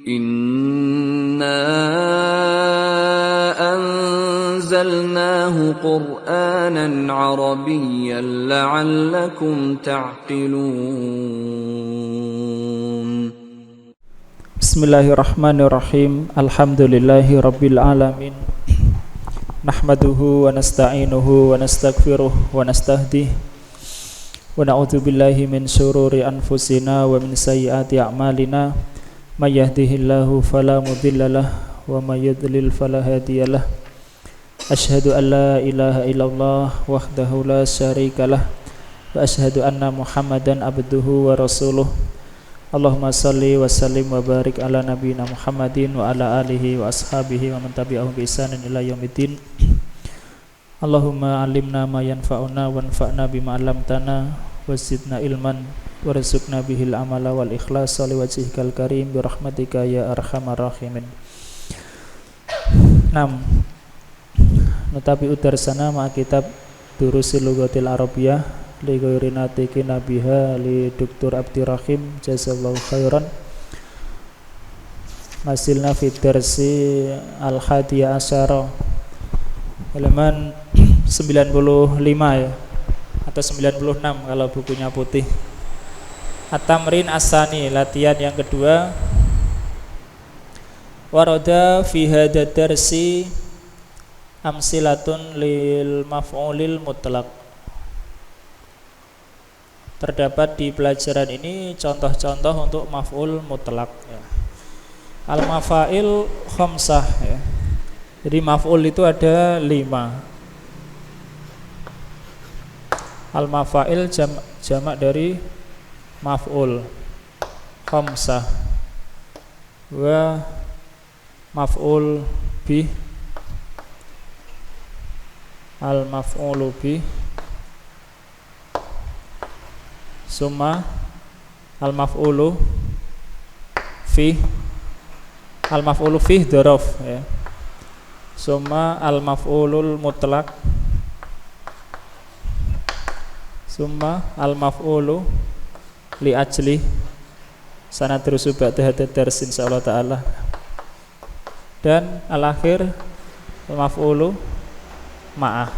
Inna anzalnahu Qur'anan Arabiyyan la'allakum ta'qilun. Bismillahirrahmanirrahim. Alhamdulillahi rabbil alamin. Nahmaduhu wa nasta'inuhu wa nastaghfiruh wa nastahdih wa na'udzu billahi min syururi anfusina wa min sayyiati a'malina. May yahdihillahu fala mudhillalah wa may yudlil fala hadiyalah. Asyhadu an la ilaha illallah wahdahu la syarikalah wa asyhadu anna Muhammadan abduhu wa rasuluh. Allahumma salli wa sallim wa barik ala nabiyyina Muhammadin wa ala alihi wa ashabihi wa man tabi'ahum bi ihsanin ila yaumiddin. Allahumma alimna ma yanfa'una wanfa'na bima 'allamtana wa zidna ilman warzuqna bihil amala wal ikhlas li wajhikal karim bi rahmatika ya arhamar rahimin. 6. Nutabi udarsana ma kitab Durusil Lughatil Arabiyyah li ghairi natiqi nabiha li Dr. Abdirrahim jazallahu khairan. Masilna fi darsi al-hadiyah asyara halaman 95 ya atau 96 kalau bukunya putih. At-tamrin as-sani, latihan yang kedua. Warada fi hadha darsi amsilatun lil maf'ulil mutlaq. Terdapat di pelajaran ini contoh-contoh untuk maf'ul mutlaq ya. Al-mafail khamsah ya. Jadi maf'ul itu ada 5. Al-mafail jamak dari maf'ul khamsah wa maf'ul bih al-maf'ulu bih summa al-maf'ulu fih al-maf'ulu fih dzaraf ya, summa al-maf'ulul mutlaq, summa al-maf'ulu li ajli. Sana terus ba'da hadha dars insyaallah taala. Dan al-akhir al-maf'ulu ma'ah.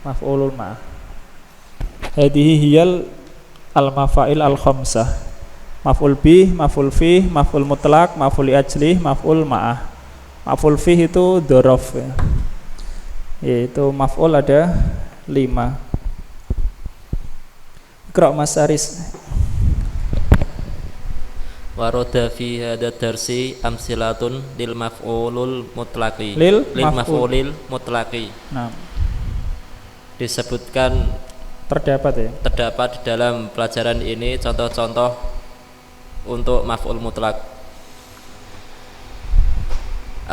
Maf'ulul ma'ah. Hadhihi hiyal al-mafail al-khamsah. Maf'ul bih, maf'ul fih, maf'ul mutlaq, maf'ul li ajli, maf'ul ma'ah. Maf'ul fih itu dzaraf ya. Yaitu maf'ul ada 5. Iqra' Mas Aris. Warada fi hadha darsi amsilatun lil maf'ulul mutlaqi lil maf'ulil mutlaqi. Nah, disebutkan terdapat di dalam pelajaran ini contoh-contoh untuk maf'ul mutlaq.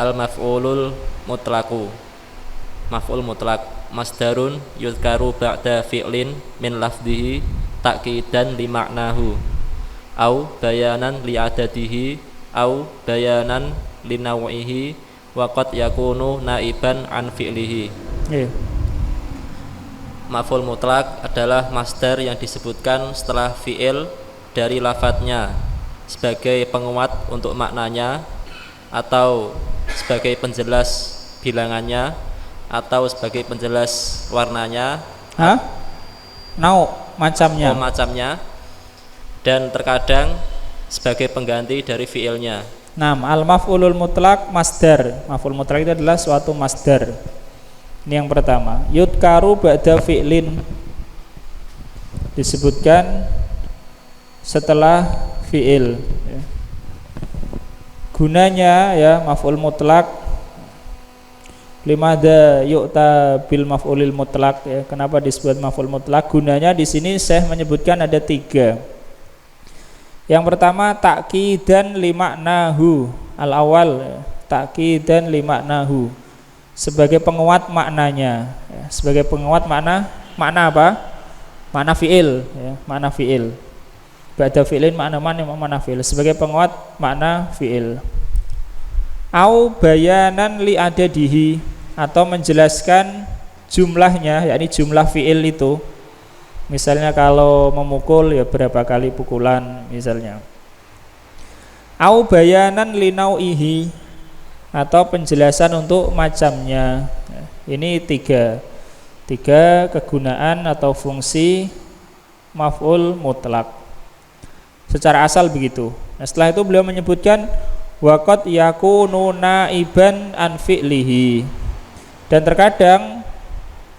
Al maf'ulul mutlaqu, maf'ul mutlaq masdarun yuzkaru ba'da fi'lin min lafdhihi ta'kidan li maknahu au bayanan li adadihi au bayanan li naw'ihi wa qad yakunu naiban an fi'lihi. Maf'ul mutlaq adalah masdar yang disebutkan setelah fi'il dari lafadznya sebagai penguat untuk maknanya atau sebagai penjelas bilangannya atau sebagai penjelas warnanya. Macamnya. Dan terkadang sebagai pengganti dari fiilnya. Nah, al-maf'ulul mutlaq masdar. Maf'ul mutlaq itu adalah suatu masdar. Ini yang pertama. Yudkaru ba'da fi'lin, disebutkan setelah fi'il ya. Gunanya ya maf'ul mutlaq limada yu'ta bil maf'ulil mutlaq ya. Kenapa disebut maf'ul mutlaq? Gunanya di sini Syekh menyebutkan ada 3. Yang pertama ta'kidan li maknahu. Al-awwal ta'kidan li maknahu, sebagai penguat maknanya ya. Sebagai penguat makna apa? Makna fi'il ya, makna fi'il. Ba'da fi'lin makna fi'il, sebagai penguat makna fi'il. Au bayanan li adadihi, atau menjelaskan jumlahnya, yakni jumlah fi'il itu. Misalnya kalau memukul ya berapa kali pukulan misalnya. Au bayanan linauihi, atau penjelasan untuk macamnya. Ini tiga kegunaan atau fungsi maf'ul mutlak secara asal begitu. Nah, setelah itu beliau menyebutkan waqad yakunu naiban an fi'lihi, dan terkadang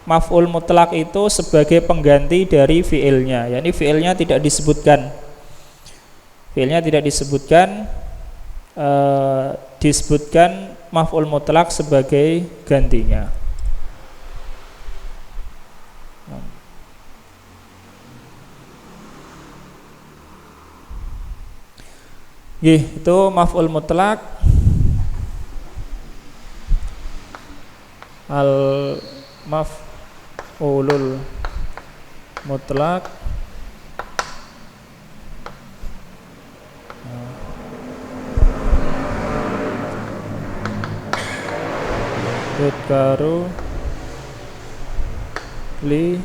maf'ul mutlak itu sebagai pengganti dari fi'ilnya, yakni fi'ilnya tidak disebutkan. Disebutkan maf'ul mutlak sebagai gantinya. Itu maf'ul mutlak. Al maf'ulul mutlak yudkaru li,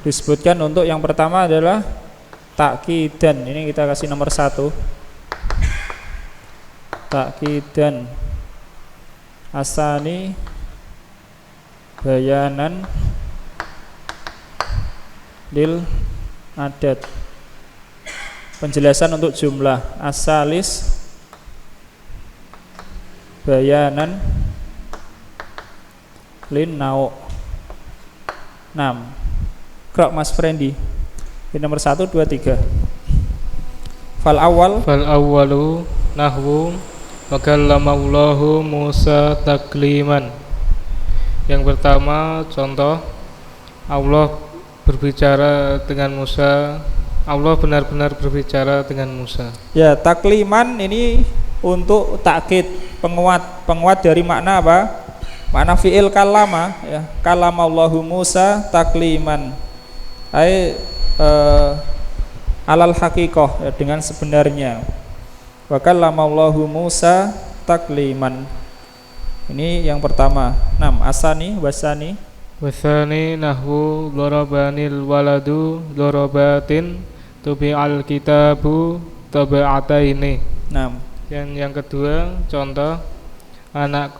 disebutkan untuk yang pertama adalah takkidan. Ini kita kasih nomor 1, takkidan. Asani bayanan lil adat, penjelasan untuk jumlah. Asalis bayanan lin nau. 6. Krok Mas Frendi. Ini nomor 1, 2, 3. Fal awwalu nahwu wa kallamallahu Musa takliman. Yang pertama contoh, Allah berbicara dengan Musa. Allah benar-benar berbicara dengan Musa. Ya, takliman ini untuk takkid, penguat dari makna apa? Makna fi'il kalama, ya. Kalamallahu Musa takliman. Alal haqiqah, ya, dengan sebenarnya. Wa kallamallahu Musa takliman. Ini yang pertama. 6. Asani wasani nahwu darabanil waladu darabatin tubi'al kitabu taba'ataini. 6. Dan yang kedua contoh, anak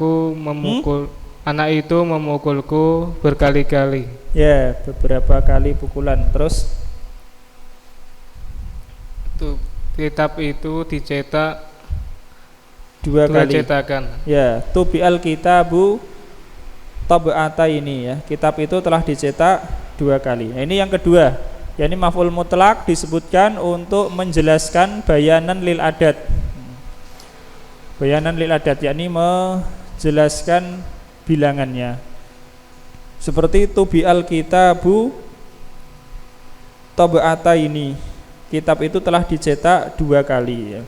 itu memukulku berkali-kali. Ya, beberapa kali pukulan. Terus kitab itu dicetak 2 kali. Cetakan. Ya, tubi'al kitabu taba'ataini, ya. Kitab itu telah dicetak 2 kali. Nah, ini yang kedua. Ya, ini maf'ul mutlak disebutkan untuk menjelaskan bayanan lil adat. Bayanan lil adat, yakni menjelaskan bilangannya. Seperti tubi'al kitabu taba'ataini, kitab itu telah dicetak 2 kali, ya.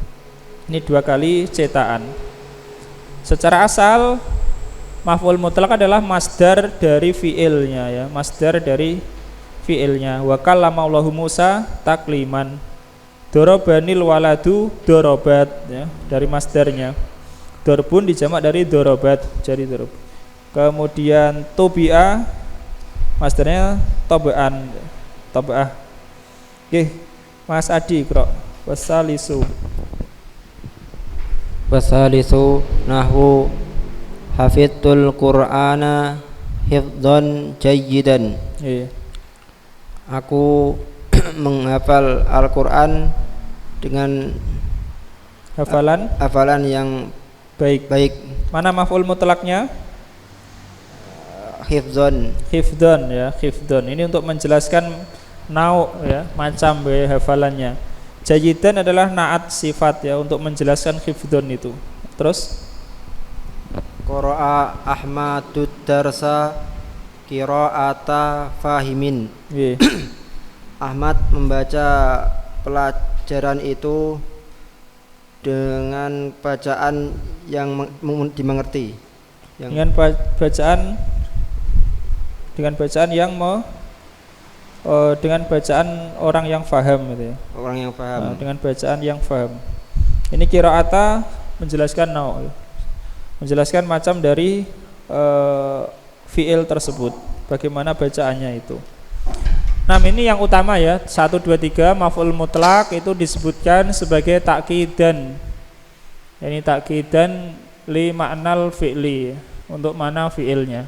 Ini 2 kali cetakan. Secara asal maf'ul mutlak adalah masdar dari fi'ilnya, ya, masdar dari fi'ilnya. Wa kallamallahu Musa takliman. Dorobanil waladu dorobat, ya, dari masdarnya. Dorbun dijamak dari dorobat, jadi dorob. Kemudian tobi'a masdarnya tobaan, toba'ah. Oke, Mas Adi Krok. Wasalisu nahwu hafidtul Qur'ana hifdzan jayyidan. Aku menghafal Al-Quran dengan hafalan yang baik. Mana maf'ul mutlaknya? Hifdzon, ya, hifdzon. Ini untuk menjelaskan nau, ya, macam hafalannya. Jayyidan adalah naat sifat, ya, untuk menjelaskan hifdzon itu. Terus qara'a Ahmadud darsa qira'ata fahimin. Ahmad membaca pelajaran itu dengan bacaan yang dimengerti, dengan bacaan yang dengan bacaan orang yang faham, gitu, ya. Orang yang faham. Nah, dengan bacaan yang faham. Ini qira'ata menjelaskan nau, menjelaskan macam dari fi'il tersebut, bagaimana bacaannya itu. Nah, ini yang utama ya. 1 2 3 maf'ul mutlak itu disebutkan sebagai takkidan. Yani takkidan li ma'nal fi'li, untuk mana fi'ilnya.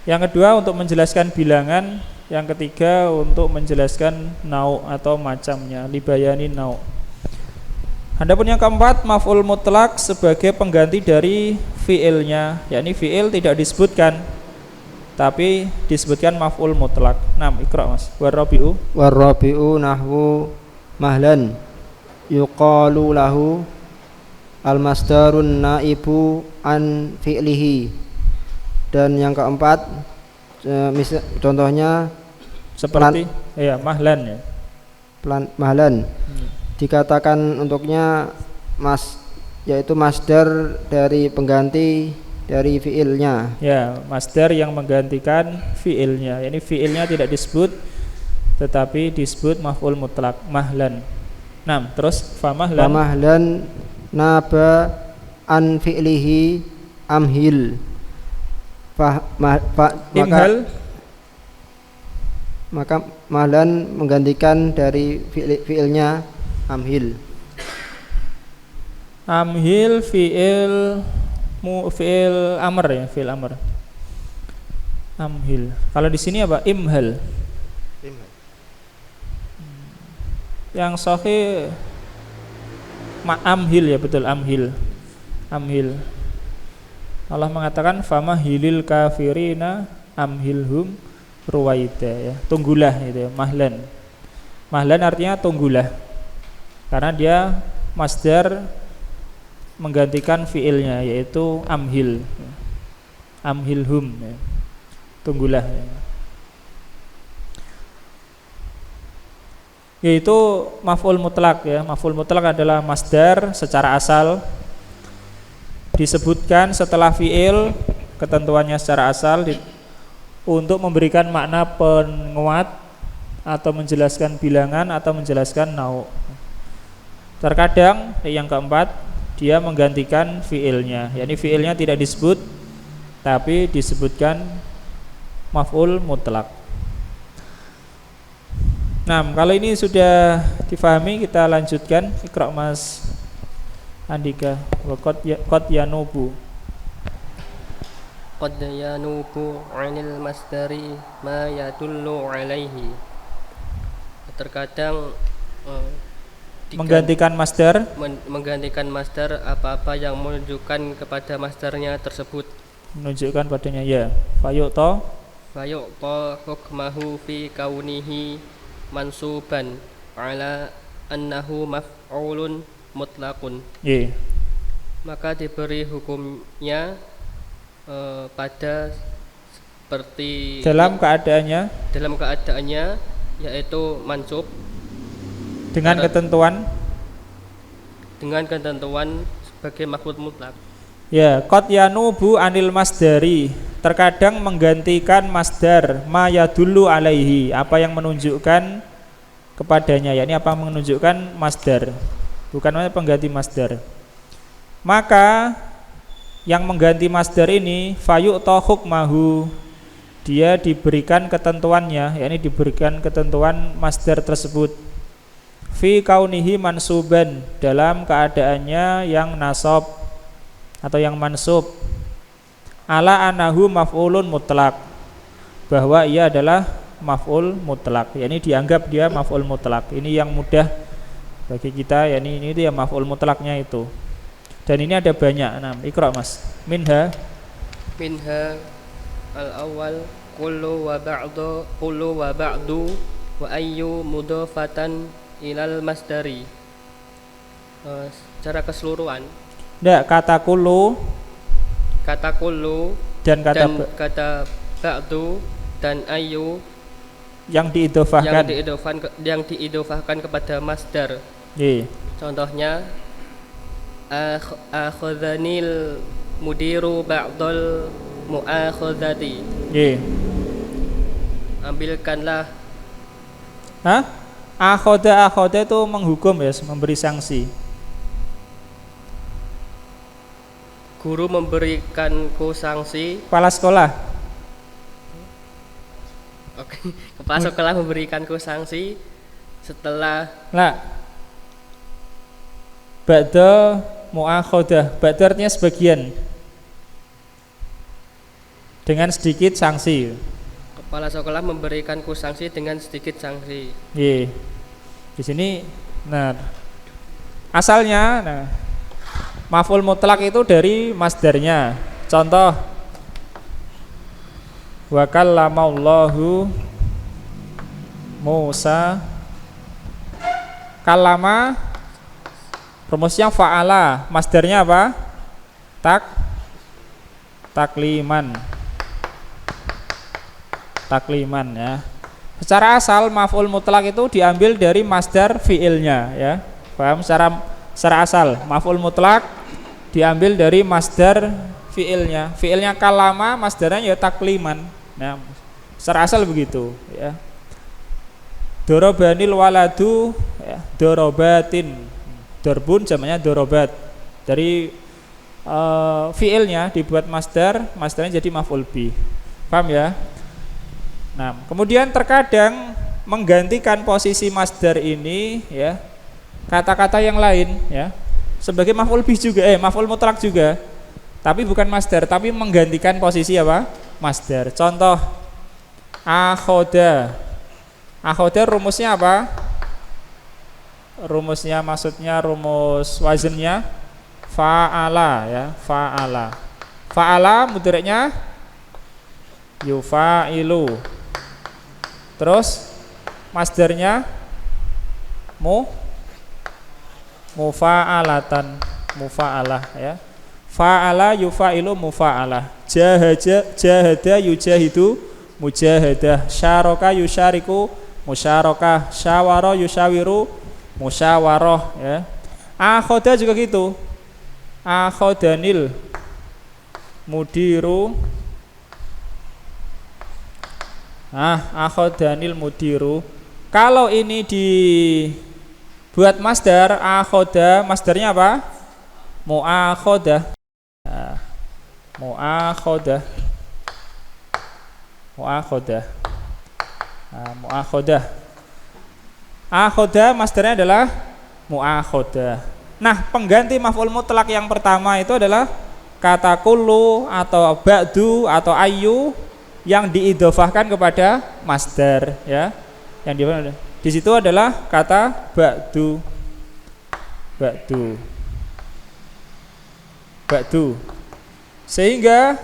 Yang kedua untuk menjelaskan bilangan, yang ketiga untuk menjelaskan nau' atau macamnya, libayani nau'. Adapun yang keempat maf'ul mutlak sebagai pengganti dari fi'ilnya, yakni fi'il tidak disebutkan tapi disebutkan maf'ul mutlak. Nah, ikra Mas. Warabi'u nahwu mahlan yuqalu lahu al-masdarun naibu an fi'lihi. Dan yang keempat contohnya seperti mahlan ya. Mahlan dikatakan untuknya yaitu masdar dari pengganti dari fiilnya. Ya, masdar yang menggantikan fiilnya. Yani fiilnya tidak disebut tetapi disebut maf'ul mutlak, mahlan. Nah, terus famahlan naba an fi'lihi amhil. Maka mahlan menggantikan dari fiilnya amhil. Amhil fiil amr ya, fiil amr. Amhil. Kalau di sini apa? Imhal. Yang sahih amhil ya, betul, amhil. Amhil. Allah mengatakan famahilil kafirina amhilhum ruwaida ya. Tunggulah itu ya, mahlan. Mahlan artinya tunggulah. Karena dia masdar menggantikan fiilnya yaitu amhil. Amhilhum ya. Tunggulah ya. Yaitu maf'ul mutlak ya. Maf'ul mutlak adalah masdar secara asal disebutkan setelah fiil, ketentuannya secara asal untuk memberikan makna penguat atau menjelaskan bilangan atau menjelaskan nau'. Terkadang yang keempat dia menggantikan fiilnya, yakni fiilnya tidak disebut tapi disebutkan maf'ul mutlak. Nah, kalau ini sudah difahami, kita lanjutkan. Iqra Mas Andika. Wa qad yanubu. Qad yanubu 'anil masdari ma yadullu 'alaihi. Terkadang menggantikan masdar apa-apa yang menunjukkan kepada masdarnya tersebut, menunjukkan padanya ya. Fayu'ta hukmahu fi kaunihi mansuban ala annahu maf'ulun mutlaqun. Maka diberi hukumnya pada seperti dalam keadaannya yaitu mansub dengan ketentuan sebagai maf'ul mutlak. Ya, qad yanubu anil masdari, terkadang menggantikan masdar ma yadullu alaihi, apa yang menunjukkan kepadanya, yakni apa yang menunjukkan masdar, bukan pengganti masdar. Maka yang mengganti masdar ini fayu'ta hukmahu, dia diberikan ketentuannya, yakni diberikan ketentuan masdar tersebut fi kaunihi mansuban, dalam keadaannya yang nasab atau yang mansub, ala anahu maf'ulun mutlak, bahwa ia adalah maf'ul mutlak, yakni dianggap dia maf'ul mutlak. Ini yang mudah bagi kita, yakni ini dia maf'ul mutlaknya itu. Dan ini ada banyak. Nah, Iqra Mas. Minha al-awwal kullu wa ba'du wa ayyu mudhafatan ilal masdari. Secara keseluruhan kata kullu dan kata ba'du dan ayu yang diidhofahkan kepada masdar. Contohnya akhadhanil mudiru ba'dal mu'akhadhati. Ambilkanlah. Akhoda itu menghukum ya, memberi sanksi. Guru memberikanku sanksi. Kepala sekolah. Oke. Kepala sekolah memberikanku sanksi setelah Lah. Ba'da mu'akhodah. Ba'da artinya sebagian. Dengan sedikit sanksi. kepala sekolah memberikanku sanksi dengan sedikit sanksi. Ye. Di sini nah asalnya nah maf'ul mutlak itu dari masdarnya. Contoh wa kallamallahu Musa. Kalama rumusnya fa'ala, masdarnya apa? Takliman ya. Secara asal maf'ul mutlak itu diambil dari masdar fiilnya ya. Paham? Secara asal maf'ul mutlak diambil dari masdar fiilnya. Fiilnya kalama, masdarnya ya takliman. Nah, secara asal begitu ya. Dorobanil waladu ya, dorobatin. Dorbun jamaknya dorobat. Dari fiilnya dibuat masdarnya jadi maf'ul bih. Paham ya? Nah, kemudian terkadang menggantikan posisi masdar ini ya kata-kata yang lain ya sebagai maf'ul bih juga maf'ul mutlak juga. Tapi bukan masdar, tapi menggantikan posisi apa? Masdar. Contoh akhoda. Akhoda rumusnya apa? Rumusnya maksudnya rumus wazennya fa'ala ya, fa'ala. Fa'ala mudhari'nya yufa'ilu. Terus masdarnya mufa'alatan, mufa'alah ya. Fa'ala yufa'ilu mufa'alah. Jahada yujahidu mujahadah. Syaraka yusyariku musyarakah. Syawara yusyawiru musyawarah ya. Akhoda juga gitu. Akhodanil mudiru. Akhodanil mudiru. Kalau ini dibuat masdar akhoda, masdarnya apa? Mu'akhodah. Mu'akhodah. Mu'akhodah. Mu'akhodah. Akhodah masdarnya adalah mu'akhodah. Nah, pengganti maf'ul mutlak yang pertama itu adalah kata kullu atau ba'du atau ayyu yang diidhofahkan kepada masdar ya. Yang di situ adalah kata ba'du. Sehingga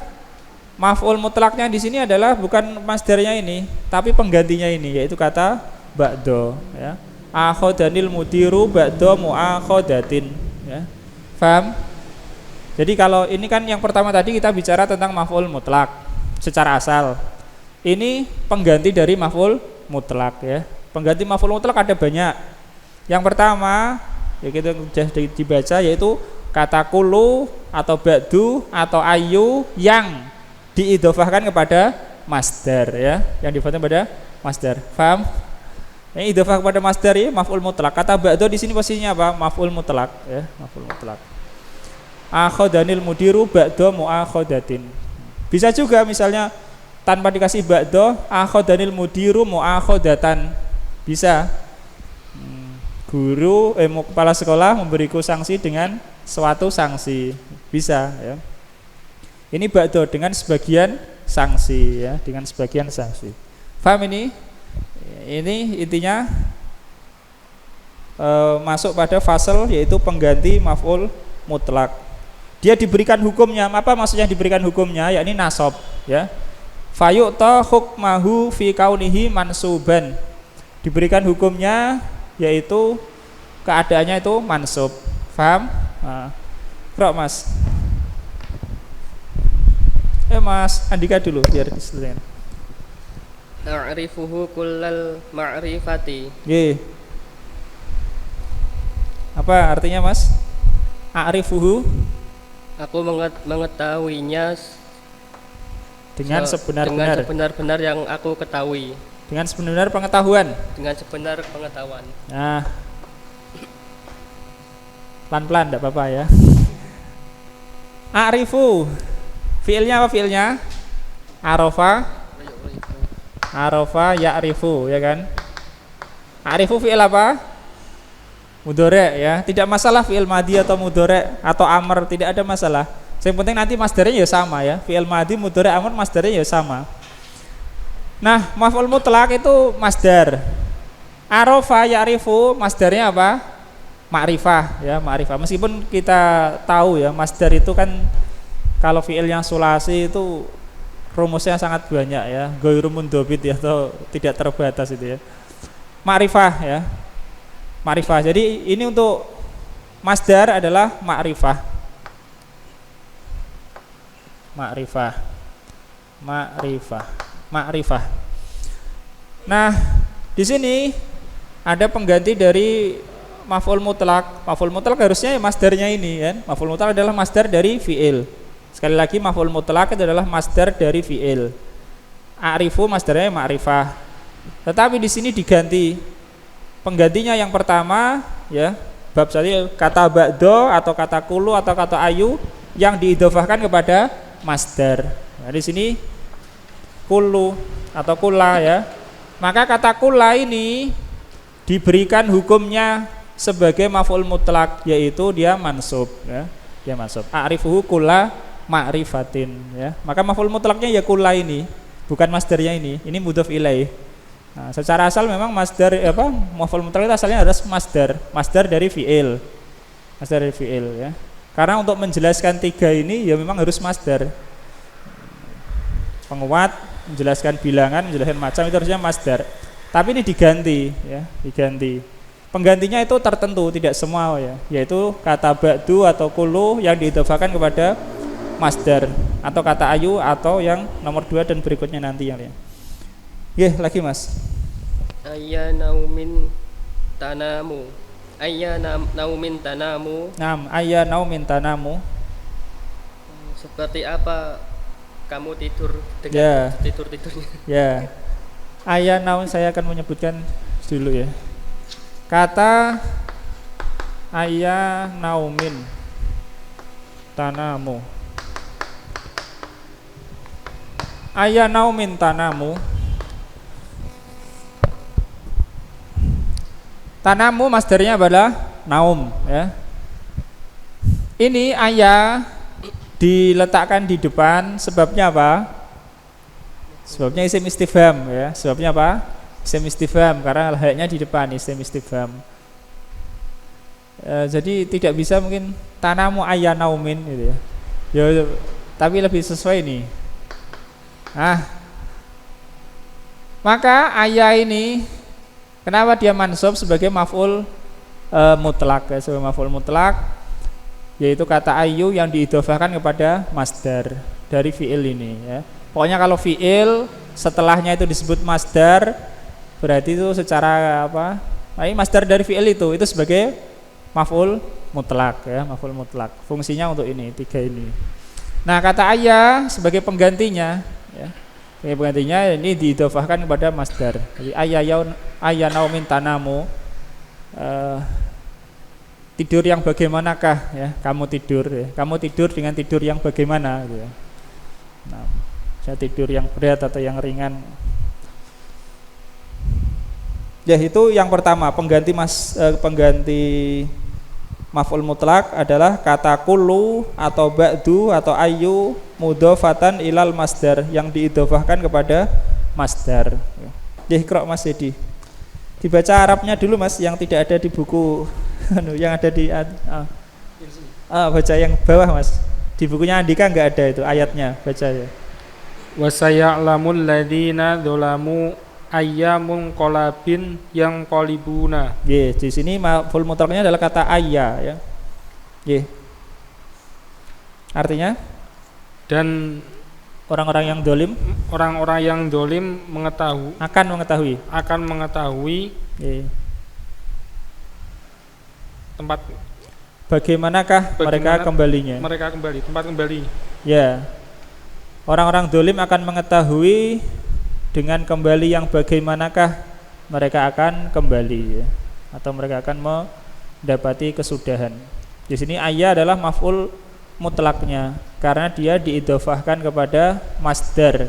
maf'ul mutlaknya di sini adalah bukan masdarnya ini, tapi penggantinya ini yaitu kata ba'do ya. Akhodanil mudiru ba'do mu'akhodatin ya. Paham? Jadi kalau ini kan yang pertama tadi kita bicara tentang maf'ul mutlak secara asal. Ini pengganti dari maf'ul mutlak ya. Pengganti maf'ul mutlak ada banyak. Yang pertama ya kita sudah dibaca yaitu kata kullu atau ba'du atau ayyu yang diidhofahkan kepada masdar ya, yang diidhofahkan kepada masdar. Paham? Yang idhofah kepada masdar ya maf'ul mutlak. Kata ba'du di sini posisinya apa? Maf'ul mutlak ya, maf'ul mutlak. Akhodanil mudiru ba'du mu'akhodatin. Bisa juga misalnya tanpa dikasih ba'du akhodanil mudiru mu'akhodatan. Bisa. Guru kepala sekolah memberiku sanksi dengan suatu sanksi. Bisa ya. Ini ba'du dengan sebagian sanksi ya, dengan sebagian sanksi. Paham ini? Ini intinya masuk pada fasal yaitu pengganti maf'ul mutlak. Dia diberikan hukumnya. Apa maksudnya diberikan hukumnya? Yakni nasab ya. Fayu'ta hukmahu fi kaunihi mansuban. Diberikan hukumnya yaitu keadaannya itu mansub. Paham? Krok Mas. Mas Andika dulu biar diselesaikan. A'rifuhu kullal ma'rifati. Apa artinya Mas? A'rifuhu, aku mengetahuinya dengan sebenar-benar yang aku ketahui. Dengan sebenar pengetahuan. Dengan sebenar pengetahuan. Nah, pelan-pelan enggak apa-apa ya. A'rifu, fiilnya apa fiilnya? Arafa. Arafa ya'rifu, ya kan? Arifu fi'il apa? Mudhari' ya. Tidak masalah fi'il madhi atau mudhari' atau amr, tidak ada masalah. Yang penting nanti masdarnya ya sama ya. Fi'il madhi, mudhari', amr masdarnya ya sama. Nah, maf'ul mutlak itu masdar. Arafa ya'rifu masdarnya apa? Ma'rifah ya, ma'rifah. Meskipun kita tahu ya, masdar itu kan kalau fi'il yang sulasi itu rumusnya sangat banyak ya, ghairu mundhabit ya, atau tidak terbatas itu ya. Ma'rifah ya. Ma'rifah. Jadi ini untuk masdar adalah ma'rifah. Ma'rifah. Ma'rifah. Ma'rifah. Nah, di sini ada pengganti dari maf'ul mutlak. Maf'ul mutlak harusnya masdarnya ini kan. Maf'ul mutlak adalah masdar dari fi'il. Sekali lagi maf'ul mutlak itu adalah masdar dari fi'il. A'rifu masdarnya ma'rifah. Tetapi di sini diganti. Penggantinya yang pertama ya, bab tadi kata ba'do atau kata kulu atau kata ayu yang diidhofahkan kepada masdar. Nah, di sini kulu atau kula ya. Maka kata kula ini diberikan hukumnya sebagai maf'ul mutlak, yaitu dia mansub ya. Dia mansub. A'rifuhu kula ma'rifatin ya. Maka maf'ul mutlaknya ya kula ini, bukan masdarnya ini. Ini mudhof ilaih. Nah, secara asal memang masdar apa? Maf'ul mutlak itu asalnya harus masdar dari fi'il. Masdar dari fi'il ya. Karena untuk menjelaskan tiga ini ya memang harus masdar. Penguat, menjelaskan bilangan, menjelaskan macam itu harusnya masdar. Tapi ini diganti ya, diganti. Penggantinya itu tertentu, tidak semua ya, yaitu kata ba'du atau kulu yang diidhofahkan kepada masdar, atau kata ayu, atau yang nomor 2 dan berikutnya nanti yang lain. Lagi Mas. Ayya naumin tanamu. Ayya naumin tanamu. Naam, ayya naumin tanamu. Seperti apa kamu tidur dengan Ya. tidur-tidurnya? Ya. Ayya naum saya akan menyebutkan dulu ya. Kata ayya naumin tanamu. Ayya naumin tanamu. Tanamu masdarnya adalah naum ya. Ini ayya diletakkan di depan, sebabnya apa? Sebabnya isim istifham ya. Sebabnya apa? Isim istifham, karena lahirnya di depan isim istifham. Jadi tidak bisa mungkin tanamu ayya naumin gitu ya. Ya, tapi lebih sesuai nih. Maka ayah ini kenapa dia mansub sebagai maf'ul mutlak ya, sebagai maf'ul mutlak, yaitu kata ayu yang diidhofahkan kepada masdar dari fi'il ini ya. Pokoknya kalau fi'il setelahnya itu disebut masdar, berarti itu secara apa? Nah, ini masdar dari fi'il itu sebagai maf'ul mutlak ya, maf'ul mutlak. Fungsinya untuk ini, tiga ini. Nah, kata ayah sebagai penggantinya ya. Sebagai penggantinya ini diidhofahkan kepada masdar. Jadi ayya naumin tanamu, tidur yang bagaimanakah ya? Kamu tidur ya. Kamu tidur dengan tidur yang bagaimana gitu ya. Nah, saya tidur yang berat atau yang ringan. Ya, itu yang pertama, pengganti maf'ul mutlak adalah kata kullu atau ba'du atau ayu mudhofatan ilal masdar yang diidhofahkan kepada masdar. Iqra Mas Dedi. Dibaca Arabnya dulu Mas, yang tidak ada di buku yang ada di baca yang bawah Mas. Di bukunya Andika enggak ada itu ayatnya, baca ya. Wa saya'lamul ladzina dzalamu ayyamun qalabin yang qalibuna. Di sini maf'ul mutlaknya adalah kata ayya ya. Artinya dan orang-orang yang dolim, orang-orang yang dolim akan mengetahui tempat bagaimanakah mereka kembalinya. Tempat kembali. Ya. Orang-orang dolim akan mengetahui dengan kembali yang bagaimanakah mereka akan kembali ya, atau mereka akan mendapati kesudahan. Di sini ayya adalah maf'ul mutlaknya karena dia diidhofahkan kepada masdar.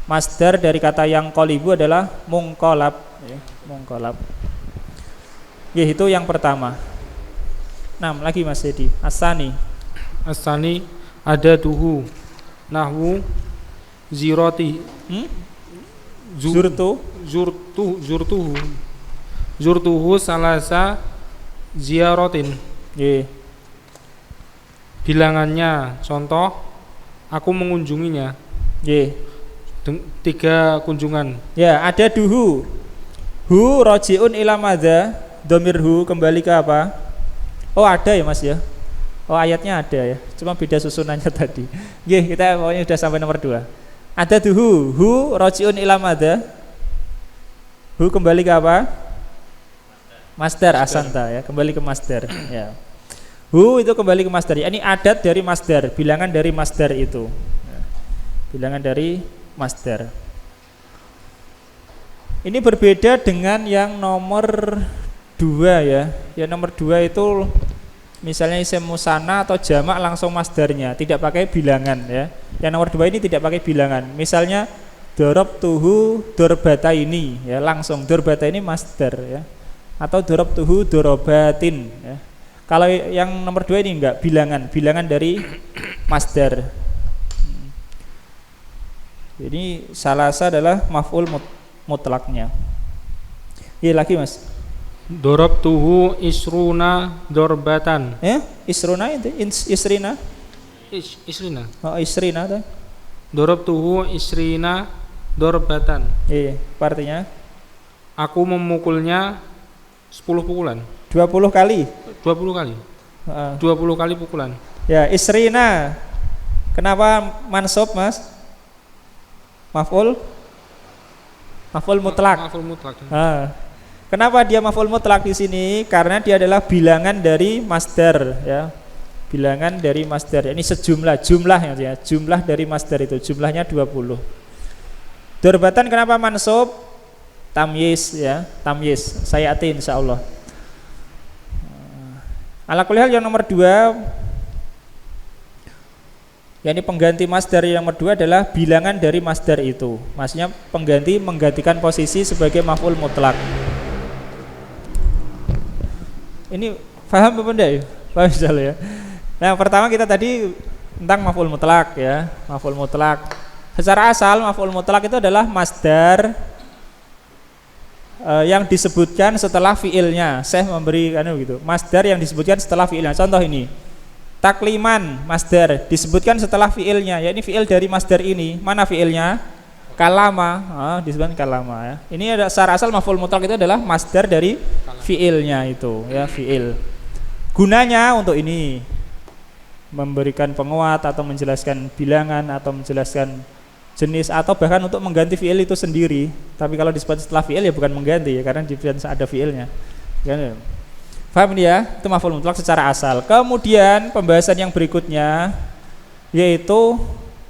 Masdar dari kata yang qalibu adalah mungqalab ya, mungqalab. Ya, itu yang pertama. 6 lagi Mas Dedi. Asani. Asani ada tuhu nahwu ziroti zurtuhu salasa ziyarotin. Nggih. Bilangannya contoh aku mengunjunginya. Nggih. 3 kunjungan. Ya, ada duhu. Hu rojiun ila madza? Dhamir hu kembali ke apa? Oh, ada ya Mas ya. Oh, ayatnya ada ya. Cuma beda susunannya tadi. Nggih, kita pokoknya sudah sampai nomor 2. Ada duhu. Hu rojiun ila madza? Hu kembali ke apa? Masdar asanta ya, kembali ke masdar ya. Hu itu kembali ke masdar. Ini adat dari masdar, bilangan dari masdar itu. Ya. Bilangan dari masdar. Ini berbeda dengan yang nomor 2 ya. Yang nomor 2 itu misalnya isim musanna atau jamak langsung masdarnya, tidak pakai bilangan ya. Yang nomor 2 ini tidak pakai bilangan. Misalnya darabtuhu darbataini ya, langsung darbataini masdar ya. Atau darabtuhu darabatin ya. Kalau yang nomor 2 ini enggak, bilangan dari masdar. Jadi salasa adalah maf'ul mutlaknya. Iya lagi Mas. Darabtuhu isruna darbatan. Ya, isruna itu isrina. Isrina. Oh, isrina tuh. Darabtuhu isrina darbatan. Iya, artinya aku memukulnya 10 pukulan. 20 kali. 20 kali. 20 kali pukulan. Ya, isrina. Kenapa mansub, Mas? Maf'ul mutlak. Maf'ul mutlak. Kenapa dia maf'ul mutlak di sini? Karena dia adalah bilangan dari masdar ya. Bilangan dari masdar. Ini jumlah ya. Jumlah dari masdar itu, jumlahnya 20. Darbatan kenapa mansub? Tamyiz ya, tamyiz. Sayati insyaallah. Ala kulli hal yang nomor 2, yakni pengganti masdar yang nomor 2 adalah bilangan dari masdar itu. Maksudnya menggantikan posisi sebagai maf'ul mutlak. Ini paham apa enggak ya? Paham insyaallah ya. Nah, pertama kita tadi tentang maf'ul mutlak ya. Maf'ul mutlak. Secara asal maf'ul mutlak itu adalah masdar yang disebutkan setelah fiilnya. Syekh memberi gitu. Masdar yang disebutkan setelah fiilnya. Contoh ini. Takliman masdar disebutkan setelah fiilnya, ya ini fiil dari masdar ini. Mana fiilnya? Kalama, disebutkan kalama ya. Ini ada secara asal maf'ul mutlak itu adalah masdar dari fiilnya itu ya, fiil. Gunanya untuk ini memberikan penguat atau menjelaskan bilangan atau menjelaskan jenis atau bahkan untuk mengganti fiil itu sendiri. Tapi kalau disebut setelah fiil ya bukan mengganti ya, karena di ada fiilnya. Ya. Paham ini ya? Itu maf'ul mutlak secara asal. Kemudian pembahasan yang berikutnya yaitu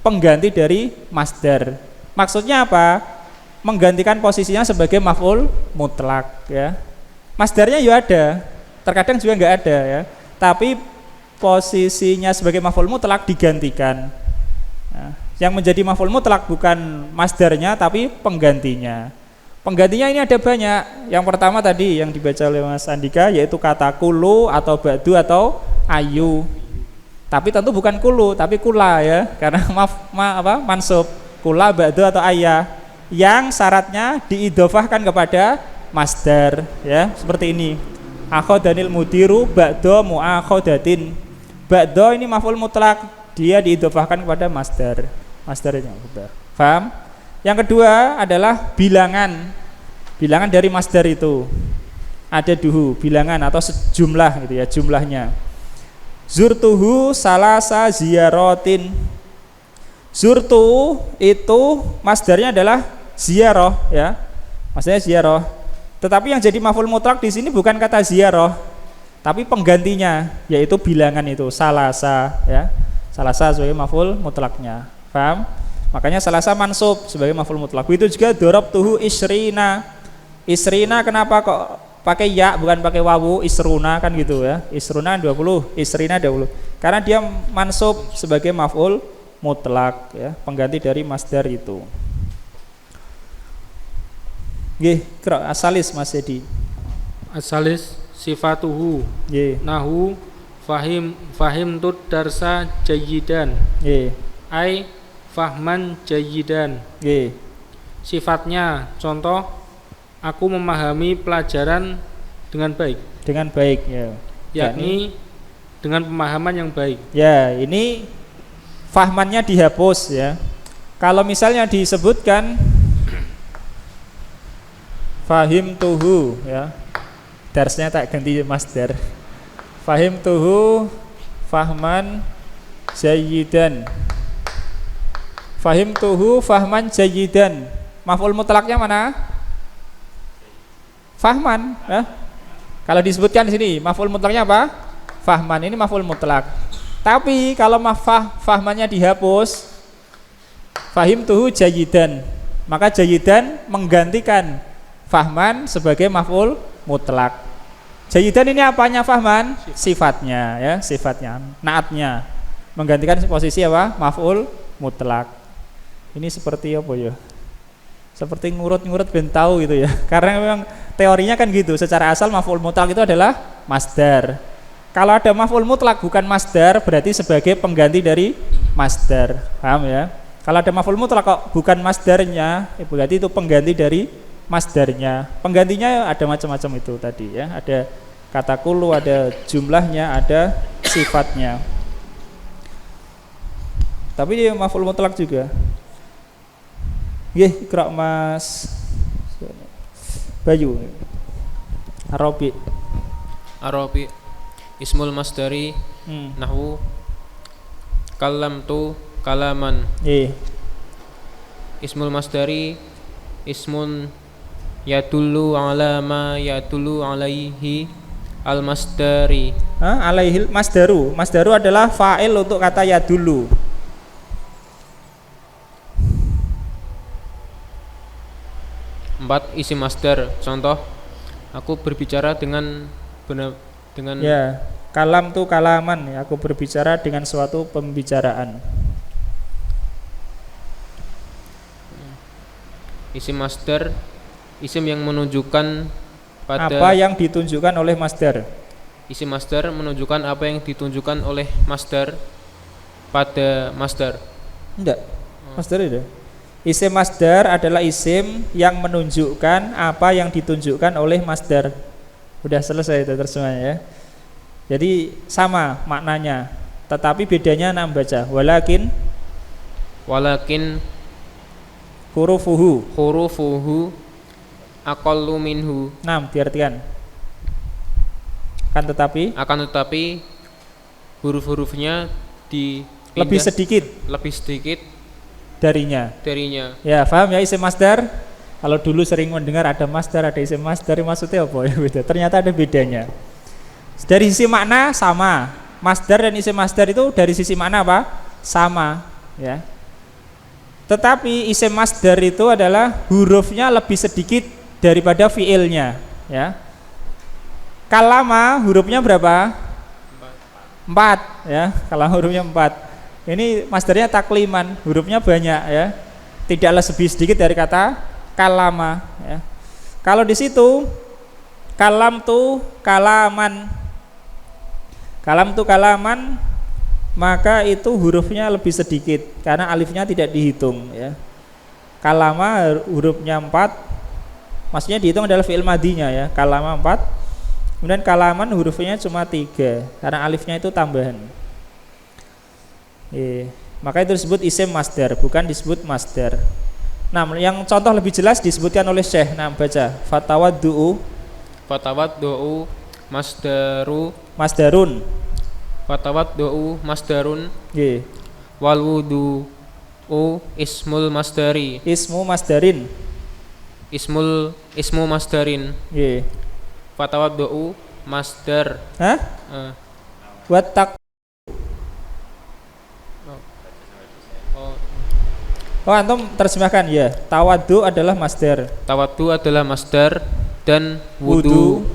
pengganti dari masdar. Maksudnya apa? Menggantikan posisinya sebagai maf'ul mutlak ya. Masdarnya ya ada, terkadang juga enggak ada ya. Tapi posisinya sebagai maf'ul mutlak digantikan. Nah, yang menjadi maf'ul mutlak bukan masdarnya tapi penggantinya. Penggantinya ini ada banyak. Yang pertama tadi yang dibaca oleh Mas Andika yaitu kata kulu atau ba'du atau ayu. Tapi tentu bukan kulu tapi kula ya, karena mansub. Kula, ba'du atau ayah yang syaratnya diidhofahkan kepada masdar ya, seperti ini. Akhodanil mudiru ba'da mu'akhodatin. Ba'da ini maf'ul mutlak, dia diidhofahkan kepada masdar. Masdarnya benar. Paham? Yang kedua adalah bilangan. Bilangan dari masdar itu. Ada duhu, bilangan atau sejumlah gitu ya, jumlahnya. Zurtuhu salasa ziyarotin. Zurtu itu masdarnya adalah ziyaroh ya. Maksudnya ziyaroh. Tetapi yang jadi maf'ul mutlak di sini bukan kata ziyaroh, tapi penggantinya yaitu bilangan itu salasa ya. Salasa sebagai maf'ul mutlaknya. Paham? Makanya salasa mansub sebagai maf'ul mutlak. Itu juga darabtuhu isrina. Isrina kenapa kok pakai ya bukan pakai wawu? Isruna kan gitu ya. Isruna 20, isrina 20. Karena dia mansub sebagai maf'ul mutlak ya, pengganti dari masdar itu. Nggih, Qira asalis Mas Edi. Asalis sifatuhu Nggih. nahu fahim tut darsa jayidan Nggih. ai fahman jayidan. Nggih. Sifatnya contoh aku memahami pelajaran dengan baik, Dengan baik ya. yakni dengan pemahaman yang baik. Ya, ini fahmannya dihapus ya. Kalau misalnya disebutkan fahim tuhu ya, darsnya tak ganti masdar. Fahim tuhu fahman jayidan. Fahim tuhu fahman jayidan. Maf'ul mutlaknya mana? Fahman ya. Kalau disebutkan di sini maf'ul mutlaknya apa? Fahman, ini maf'ul mutlak. Tapi kalau fahmannya dihapus, fahim tuhu jayidan, maka jayidan menggantikan fahman sebagai maf'ul mutlak. Jayidan ini apanya fahman? Sifatnya ya, sifatnya, naatnya. Menggantikan posisi apa? Maf'ul mutlak. Ini seperti apa ya? Seperti ngurut-ngurut ben tahu gitu ya. Karena memang teorinya kan gitu, secara asal maf'ul mutlak itu adalah masdar. Kalau ada maf'ul mutlak bukan masdar, berarti sebagai pengganti dari masdar. Paham ya? Kalau ada maf'ul mutlak kok bukan masdarnya, berarti itu pengganti dari masdarnya. Penggantinya ada macam-macam itu tadi ya. Ada kata kulu, ada jumlahnya, ada sifatnya. Tapi dia maf'ul mutlak juga. Nggih, Iqra Mas Bayu. Arabi ismul masdari nahwu kallamtu kalaman. Ismul masdari ismun yadullu ala ma yadullu alaihi al masdari. Alaihil masdaru. Masdaru adalah fa'il untuk kata yadullu. Empat, isim masdar. Contoh, aku berbicara dengan ya, kalam tu kalaman ya, aku berbicara dengan suatu pembicaraan. Isim masdar, isim yang menunjukkan pada apa yang ditunjukkan oleh masdar. Isim masdar menunjukkan apa yang ditunjukkan oleh masdar pada masdar. Enggak, masdar itu. Isim masdar adalah isim yang menunjukkan apa yang ditunjukkan oleh masdar. Udah selesai itu terjemahnya ya. Jadi sama maknanya, tetapi bedanya baca. Walakin hurufuhu aqallu minhu. Diartikan. Akan tetapi huruf-hurufnya lebih sedikit darinya. Ya, paham ya isim masdar? Kalau dulu sering mendengar ada masdar, ada isim masdar, maksudnya apa ya beda? Ternyata ada bedanya. Dari sisi makna sama. Masdar dan isim masdar itu dari sisi makna apa? Sama, ya. Tetapi isim masdar itu adalah hurufnya lebih sedikit daripada fiilnya, ya. Kalama hurufnya berapa? 4, ya. Kalau hurufnya 4. Ini masdarnya takliman, hurufnya banyak ya. Tidaklah lebih sedikit dari kata kalama ya. Kalau di situ kalam tu kalaman. Kalam tu kalaman, maka itu hurufnya lebih sedikit karena alifnya tidak dihitung ya. Kalama hurufnya 4. Maksudnya dihitung adalah fi'il madinya ya. Kalama 4. Kemudian kalaman hurufnya cuma 3 karena alifnya itu tambahan. Maka itu disebut isim masdar, bukan disebut masdar. Nah, yang contoh lebih jelas disebutkan oleh Syekh. Baca fatawaddu'u masdarun. Fatawaddu'u masdarun. Wal wudu'u ismul masdari. Ismu masdarin. Fatawaddu'u masdar. Watak. Antum terjemahkan ya. Tawaddu adalah masdar. Tawaddu adalah masdar dan wudu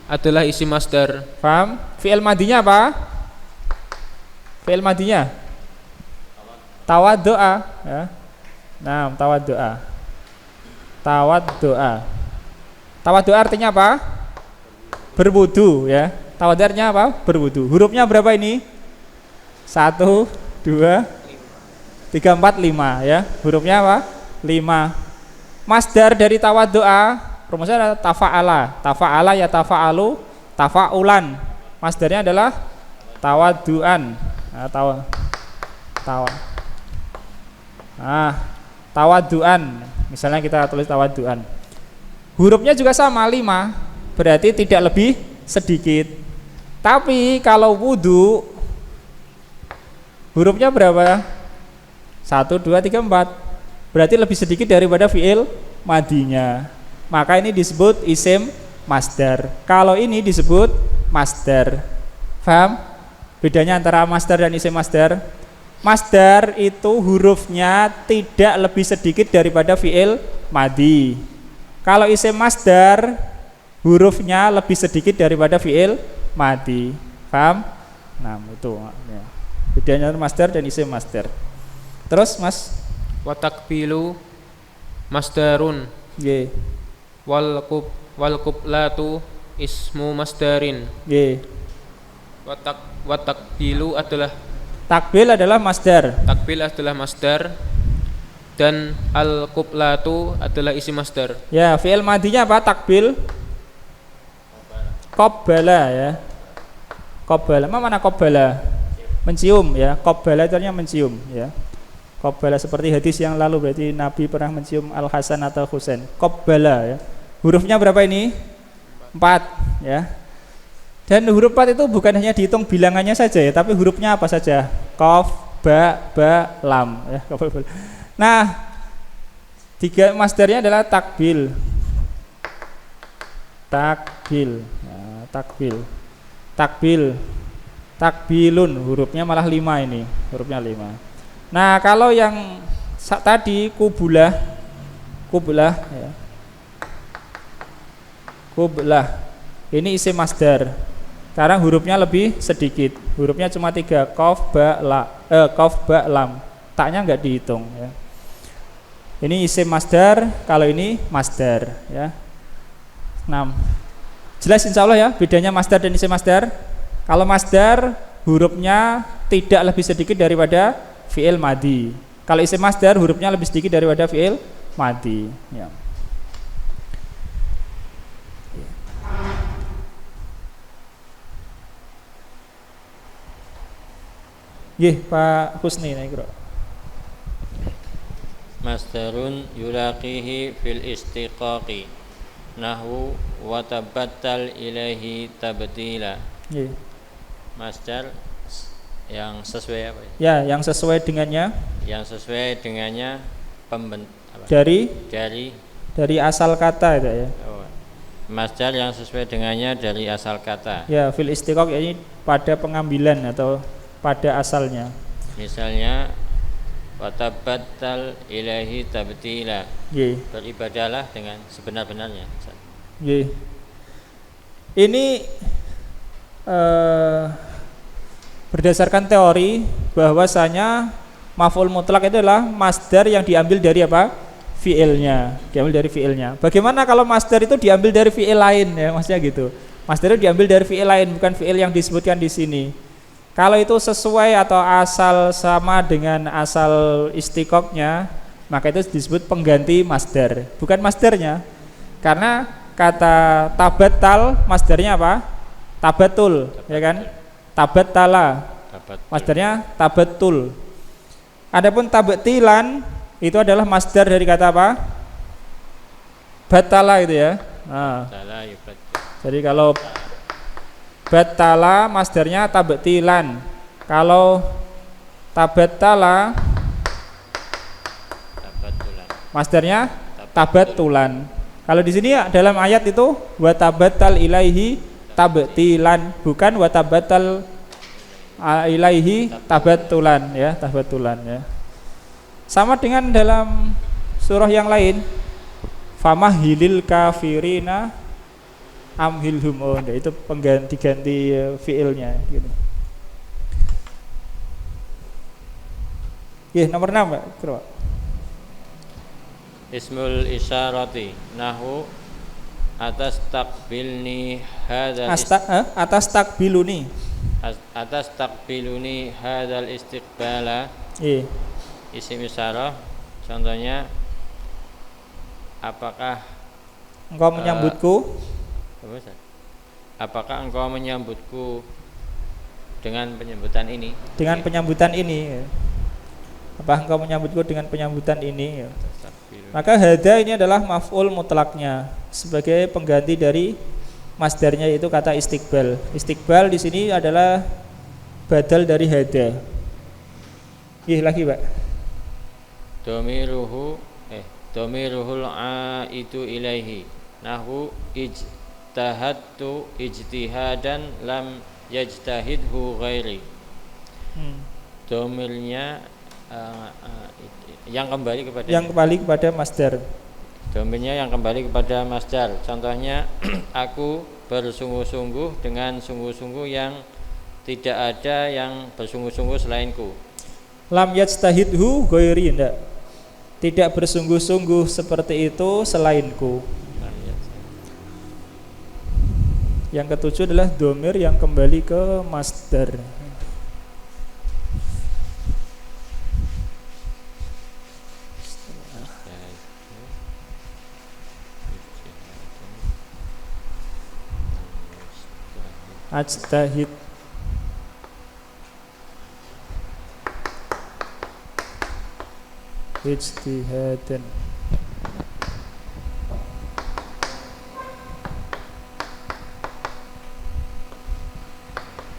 adalah isim masdar. Paham? Fi'il madinya apa? Fi'il madinya tawaddu'a ya. Tawaddu'a. Tawaddu'a. Tawaddu'a artinya apa? Berwudu ya. Tawaddu'a artinya apa? Berwudu. Hurufnya berapa ini? 1, 2, 3, 4, 5 ya. Hurufnya apa? 5. Masdar dari tawaddu'a rumusnya adalah tafa'ala. Tafa'ala ya tafa'alu, tafa'ulan. Masdarnya adalah tawaddu'an. Nah, tawaddu'an. Misalnya kita tulis tawaddu'an. Hurufnya juga sama 5, berarti tidak lebih sedikit. Tapi kalau wudu hurufnya berapa? 1, 2, 3, 4. Berarti lebih sedikit daripada fi'il madinya. Maka ini disebut isim masdar. Kalau ini disebut masdar. Paham? Bedanya antara masdar dan isim masdar? Masdar itu hurufnya tidak lebih sedikit daripada fi'il madi. Kalau isim masdar hurufnya lebih sedikit daripada fi'il madi. Paham? Nah, itu ya. Bedanya masdar dan isim masdar. Terus, Mas? Wa takbilu masdarun. Nggih. Wal qiblatu ismu masdarin. Nggih. Wa takbilu adalah Takbil adalah masdar. takbil adalah masdar dan al qiblatu adalah isim masdar. Ya, fi'il madinya apa? Takbil. Qabbala ya. Qabbala. Mana qabbala? Mencium ya. Qabbala itu artinya mencium ya. Qabbala seperti hadis yang lalu berarti Nabi pernah mencium Al Hasan atau Husain. Qabbala ya. Hurufnya berapa ini? 4 ya. Dan huruf 4 itu bukan hanya dihitung bilangannya saja ya, tapi hurufnya apa saja? Qaf, ba, lam ya. Nah, 3 masdarnya adalah takbil. Takbil. Nah, takbil. Takbilun, hurufnya malah 5 ini, hurufnya 5. Nah, kalau yang tadi kubulah ya. Kublah. Ini isim masdar. Sekarang hurufnya lebih sedikit. Hurufnya cuma 3, qaf, ba, lam. Taknya enggak dihitung ya. Ini isim masdar, kalau ini masdar ya. 6. Jelas insyaallah ya bedanya masdar dan isim masdar. Kalau masdar hurufnya tidak lebih sedikit daripada fi'il madi. Kalau isim masdar hurufnya lebih sedikit daripada fi'il madi ya. Nggih, Pak Husni naik kira. Masdarun yulaqihi fil istiqaqi nahwu wa tabattal ilaihi tabtila. Nggih. Masdar yang sesuai apa ya? Ya, yang sesuai dengannya. Yang sesuai dengannya dari asal kata itu ya. Masdar yang sesuai dengannya dari asal kata. Ya, fil istiqaq ini pada pengambilan atau pada asalnya. Misalnya watabattal ilahi tabtila. Nggih. Beribadahlah dengan sebenar-benarnya. Nggih. Ini berdasarkan teori bahwasanya maf'ul mutlak itu adalah masdar yang diambil dari apa? Fi'ilnya, diambil dari fi'ilnya. Bagaimana kalau masdar itu diambil dari fi'il lain ya, maksudnya gitu. Masdar itu diambil dari fi'il lain, bukan fi'il yang disebutkan di sini. Kalau itu sesuai atau asal sama dengan asal istiqaqnya, maka itu disebut pengganti masdar, bukan masdarnya. Karena kata tabattal masdarnya apa? Tabatul, ya kan? Tabattala. Masdarnya tabatul. Adapun tabtilan itu adalah masdar dari kata apa? Batala itu ya. Nah. Jadi kalau batala masdarnya tabtilan. Kalau tabattala masdarnya tabatulan. Kalau di sini ya, dalam ayat itu wa tabattal ilaihi tabtilan, bukan wa tabattal ilaihi tabatulan ya, tabatulan ya. Sama dengan dalam surah yang lain, famahilil kafirina amhilhum, oh itu pengganti-ganti fiilnya gitu. Nomor 6 Pak. Ismul isyarati nahu atas takbilni hadzal atas takbiluni. Atas takbiluni hadzal istiqbala. Iya. Isim isyarah contohnya apakah Engkau menyambutku? Apakah engkau menyambutku dengan penyambutan ini? Dengan penyambutan ini. Ya. Apa engkau menyambutku dengan penyambutan ini? Ya. Maka hada ini adalah maf'ul mutlaknya sebagai pengganti dari masdarnya, yaitu kata istiqbal. Istiqbal di sini adalah badal dari hada. Lagi, Pak. Domiruhul aidu ilaihi nahu ijtahadtu ijtihadan lam yajtahidhu ghairi. Domirnya yang kembali kepada masdar. Domirnya yang kembali kepada masdar. Contohnya aku bersungguh-sungguh dengan sungguh-sungguh yang tidak ada yang bersungguh-sungguh selainku. Lam yajtahidhu ghairi, enggak. Tidak bersungguh-sungguh seperti itu selainku. Yang ketujuh adalah domir yang kembali ke masdar. Ajtahid. Ijtihadan.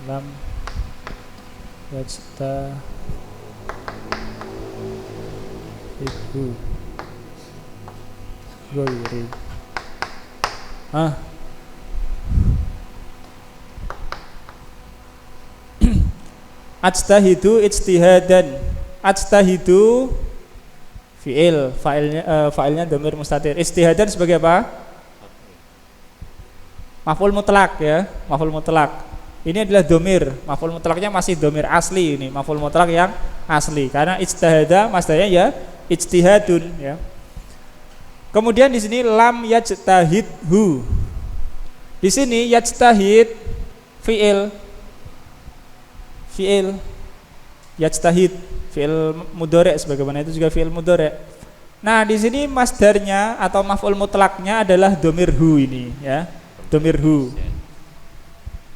Lam yajtahidhu ghairi. Ajtahidu ijtihadan. Ajtahidu fi'il, fa'ilnya dhamir mustatir. Ijtihadan sebagai apa? Maf'ul mutlak ya, maf'ul mutlak. Ini adalah domir, maf'ul mutlaknya masih domir asli ini, maf'ul mutlak yang asli. Karena ijtihada masdarnya ya ijtihadun ya. Kemudian di sini lam yajtahidhu. Di sini yajtahid fi'il yajtahid fi'il mudhari' sebagaimana itu juga fi'il mudhari'. Nah, di sini masdarnya atau maf'ul mutlaknya adalah domir hu ini ya. Domir hu.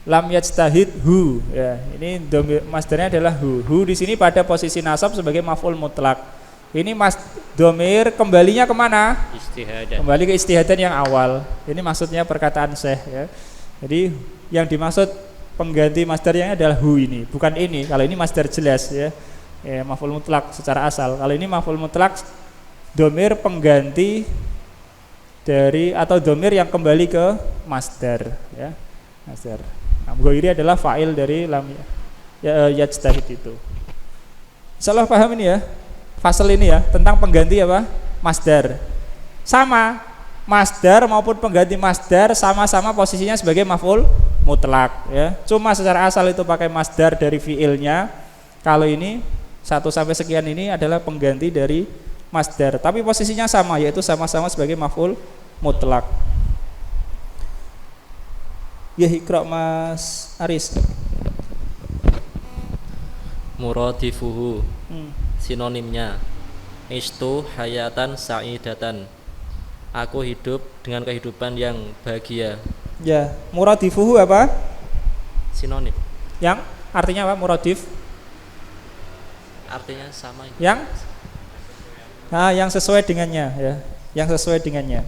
Lam yajtahid hu ya. Ini domir masdarnya adalah hu. Hu di sini pada posisi nasab sebagai maf'ul mutlak. Ini domir kembalinya kemana? Istihadan. Kembali ke istihadan yang awal. Ini maksudnya perkataan Syekh ya. Jadi yang dimaksud pengganti masdarnya adalah hu ini, bukan ini. Kalau ini masdar jelas ya, maf'ul mutlak secara asal. Kalau ini maf'ul mutlak domir pengganti dari atau domir yang kembali ke masdar ya, masdar. Nah, ghairi adalah fa'il dari lam yajtahid itu. Insyaallah paham ini ya, fasal ini ya tentang pengganti apa? Masdar. Sama masdar maupun pengganti masdar sama-sama posisinya sebagai maf'ul mutlak ya. Cuma secara asal itu pakai masdar dari fiilnya. Kalau ini 1 sampai sekian ini adalah pengganti dari masdar, tapi posisinya sama, yaitu sama-sama sebagai maf'ul mutlak. Ya, Iqra Mas Aris. Muradifuhu. Sinonimnya istu hayatan sa'idatan. Aku hidup dengan kehidupan yang bahagia. Ya, muradifuhu apa? Sinonim. Yang artinya apa? Muradif? Artinya sama. Yang? Nah, yang sesuai dengannya ya. Yang sesuai dengannya.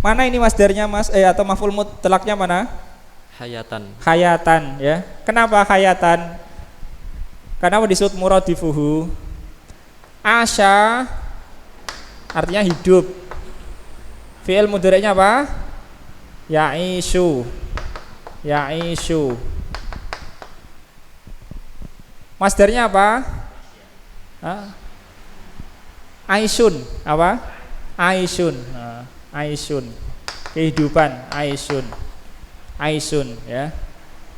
Mana ini masdarnya Mas? Atau maf'ul mutlaknya mana? Hayatan. Hayatan ya. Kenapa hayatan? Kenapa disebut muradifuhu? Asya artinya hidup. Fi'il mudhari'nya apa? Ya'ishu. Ya'ishu. Masdarnya apa? Aisyun. Apa? Aisyun. Aisyun. Kehidupan. Aisyun. Aisyun ya.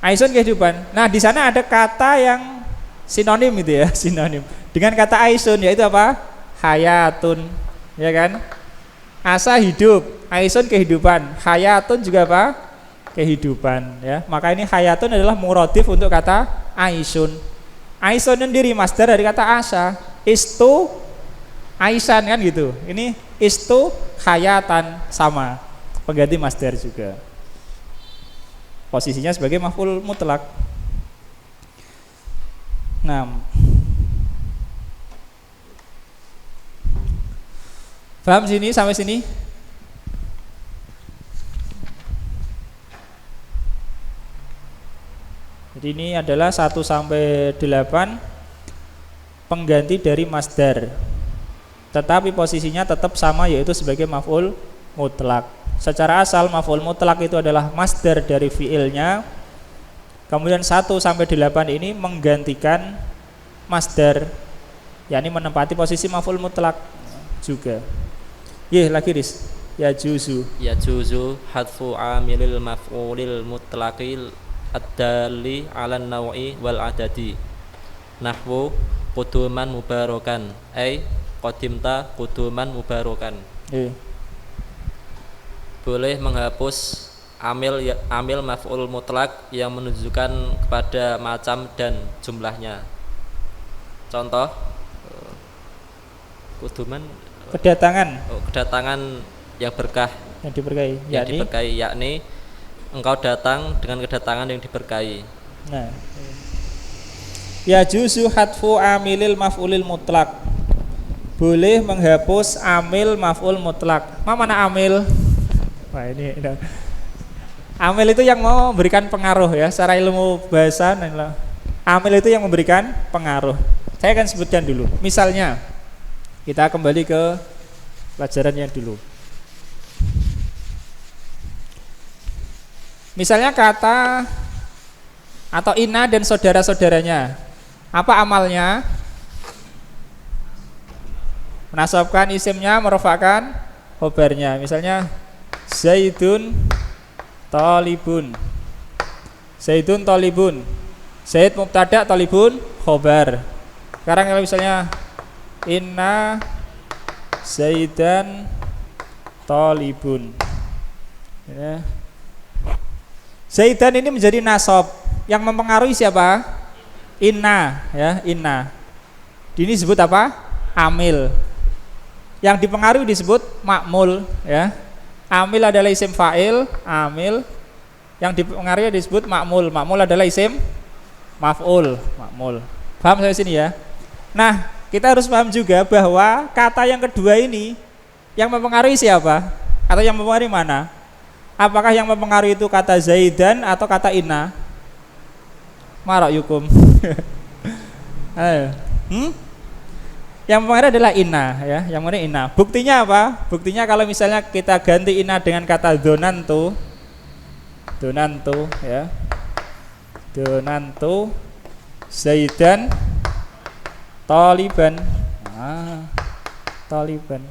Aisyun kehidupan. Nah, di sana ada kata yang sinonim itu ya, sinonim dengan kata aisyun, yaitu apa? Hayatun. Ya kan? Asa hidup, aisun kehidupan, hayatun juga apa? Kehidupan ya. Maka ini hayatun adalah muradif untuk kata aisun. Aisun sendiri masdar dari kata asa. Istu aisan kan gitu. Ini istu hayatan sama. Pengganti masdar juga. Posisinya sebagai maf'ul mutlak. 6. Paham sini sampai sini? Jadi ini adalah 1 sampai 8 pengganti dari masdar. Tetapi posisinya tetap sama, yaitu sebagai maf'ul mutlak. Secara asal maf'ul mutlak itu adalah masdar dari fiilnya. Kemudian 1 sampai 8 ini menggantikan masdar, yakni menempati posisi maf'ul mutlak juga. Lagi Riz. Ya juzu hadfu amilil maf'ulil mutlaqil ad-dalli 'alan naw'i wal adadi. Nahwu quduman mubarakan, ai qadimta quduman mubarakan. Boleh menghapus amil maf'ul mutlak yang menunjukkan kepada macam dan jumlahnya. Contoh kuduman kedatangan yang berkah, yang diberkahi, yakni engkau datang dengan kedatangan yang diberkahi. Nah, ya juzu hadfu amilil maf'ulil mutlak. Boleh menghapus amil maf'ul mutlak. Mana amil? Wah ini amil itu yang mau memberikan pengaruh ya. Secara ilmu bahasa, amil itu yang memberikan pengaruh. Saya akan sebutkan dulu. Misalnya kita kembali ke pelajaran yang dulu. Misalnya kata atau inna dan saudara-saudaranya. Apa amalnya? Menasabkan isimnya, merofakkan khobarnya. Misalnya Zaidun talibun. Zaidun talibun. Zaid mubtada, talibun khobar. Sekarang kalau misalnya inna Zaidan talibun ya. Zaidan ini menjadi nasab. Yang mempengaruhi siapa? Inna ya, inna. Ini disebut apa? Amil. Yang dipengaruhi disebut ma'mul ya. Amil adalah isim fa'il, amil. Yang dipengaruhi disebut ma'mul. Ma'mul adalah isim maf'ul, ma'mul. Paham sampai sini ya? Nah, kita harus paham juga bahwa kata yang kedua ini yang mempengaruhi siapa? Atau yang mempengaruhi mana? Apakah yang mempengaruhi itu kata Zaidan atau kata inna? Marok yukum. Ayo. Yang mempengaruhi adalah inna ya, yang mempengaruhi inna. Buktinya apa? Buktinya kalau misalnya kita ganti inna dengan kata donantu ya. Donantu Zaidan Taliban. Taliban.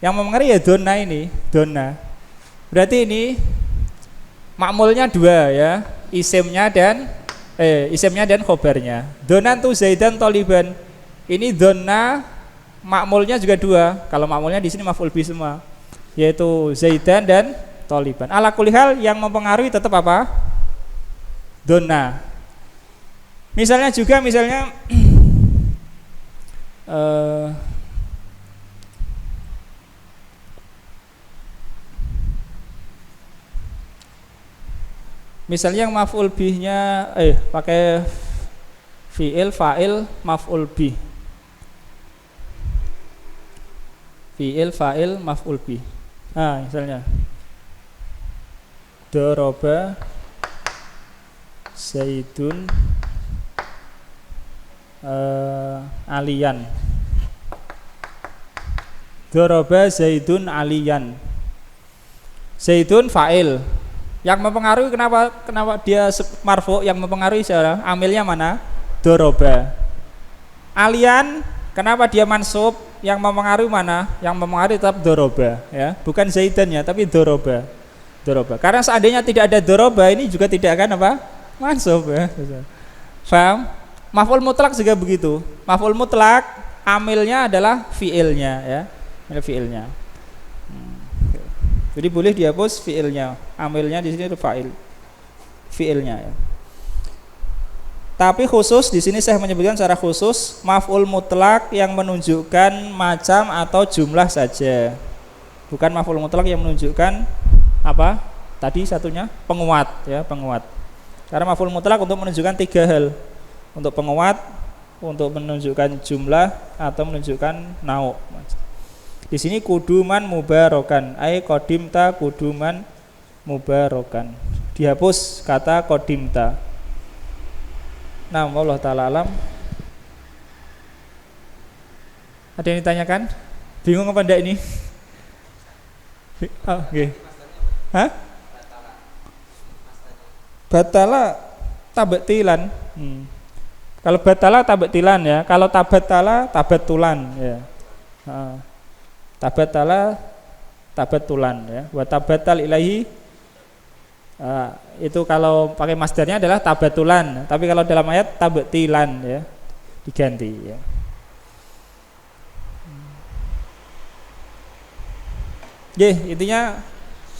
Yang mempengaruhi ya dona ini, dona. Berarti ini makmulnya 2 ya, isimnya dan khobarnya. Donantu Zaidan Taliban. Ini dona makmulnya juga 2. Kalau makmulnya di sini maf'ul bih semua, yaitu Zaidan dan Taliban. Ala kulli hal yang mempengaruhi tetap apa? Dona. Misalnya misalnya yang maf'ul bihnya pakai fi'il, fa'il, maf'ul bih. Fi'il, fa'il, maf'ul bih. Nah, misalnya doroba Zaidun aliyan. Doroba Zaidun aliyan. Zaidun fa'il. Yang mempengaruhi kenapa dia marfu? Yang mempengaruhi siapa? Amilnya mana? Doroba. Aliyan kenapa dia mansub? Yang mempengaruhi mana? Yang mempengaruhi tetap doroba ya, bukan Zaidannya tapi doroba. Doroba. Karena seandainya tidak ada doroba, ini juga tidak akan apa? Mansub ya. Paham? Maf'ul mutlak juga begitu. Maf'ul mutlak amilnya adalah fiilnya ya. Fiilnya. Jadi boleh dihapus fiilnya. Amilnya di sini itu fa'il. Fiilnya ya. Tapi khusus di sini saya menyebutkan secara khusus maf'ul mutlak yang menunjukkan macam atau jumlah saja. Bukan maf'ul mutlak yang menunjukkan apa? Tadi satunya penguat ya, penguat. Karena maf'ul mutlak untuk menunjukkan 3 hal. Untuk penguat, untuk menunjukkan jumlah atau menunjukkan nau'. Di sini kuduman mubarokan, ai qadimta kuduman mubarokan. Dihapus kata qadimta. Nah, Allah ta'ala alam. Ada yang ditanyakan? Bingung apa enggak ini? Oh, okay. Hah? Batala tabatilan. Kalau batala tabatilan ya. Kalau tabatala tabatulan ya. Tabatala tabatulan ya. Wa tabatal ilahi. Itu kalau pakai masdarnya adalah tabatulan, tapi kalau dalam ayat tabtilan ya, diganti ya. Intinya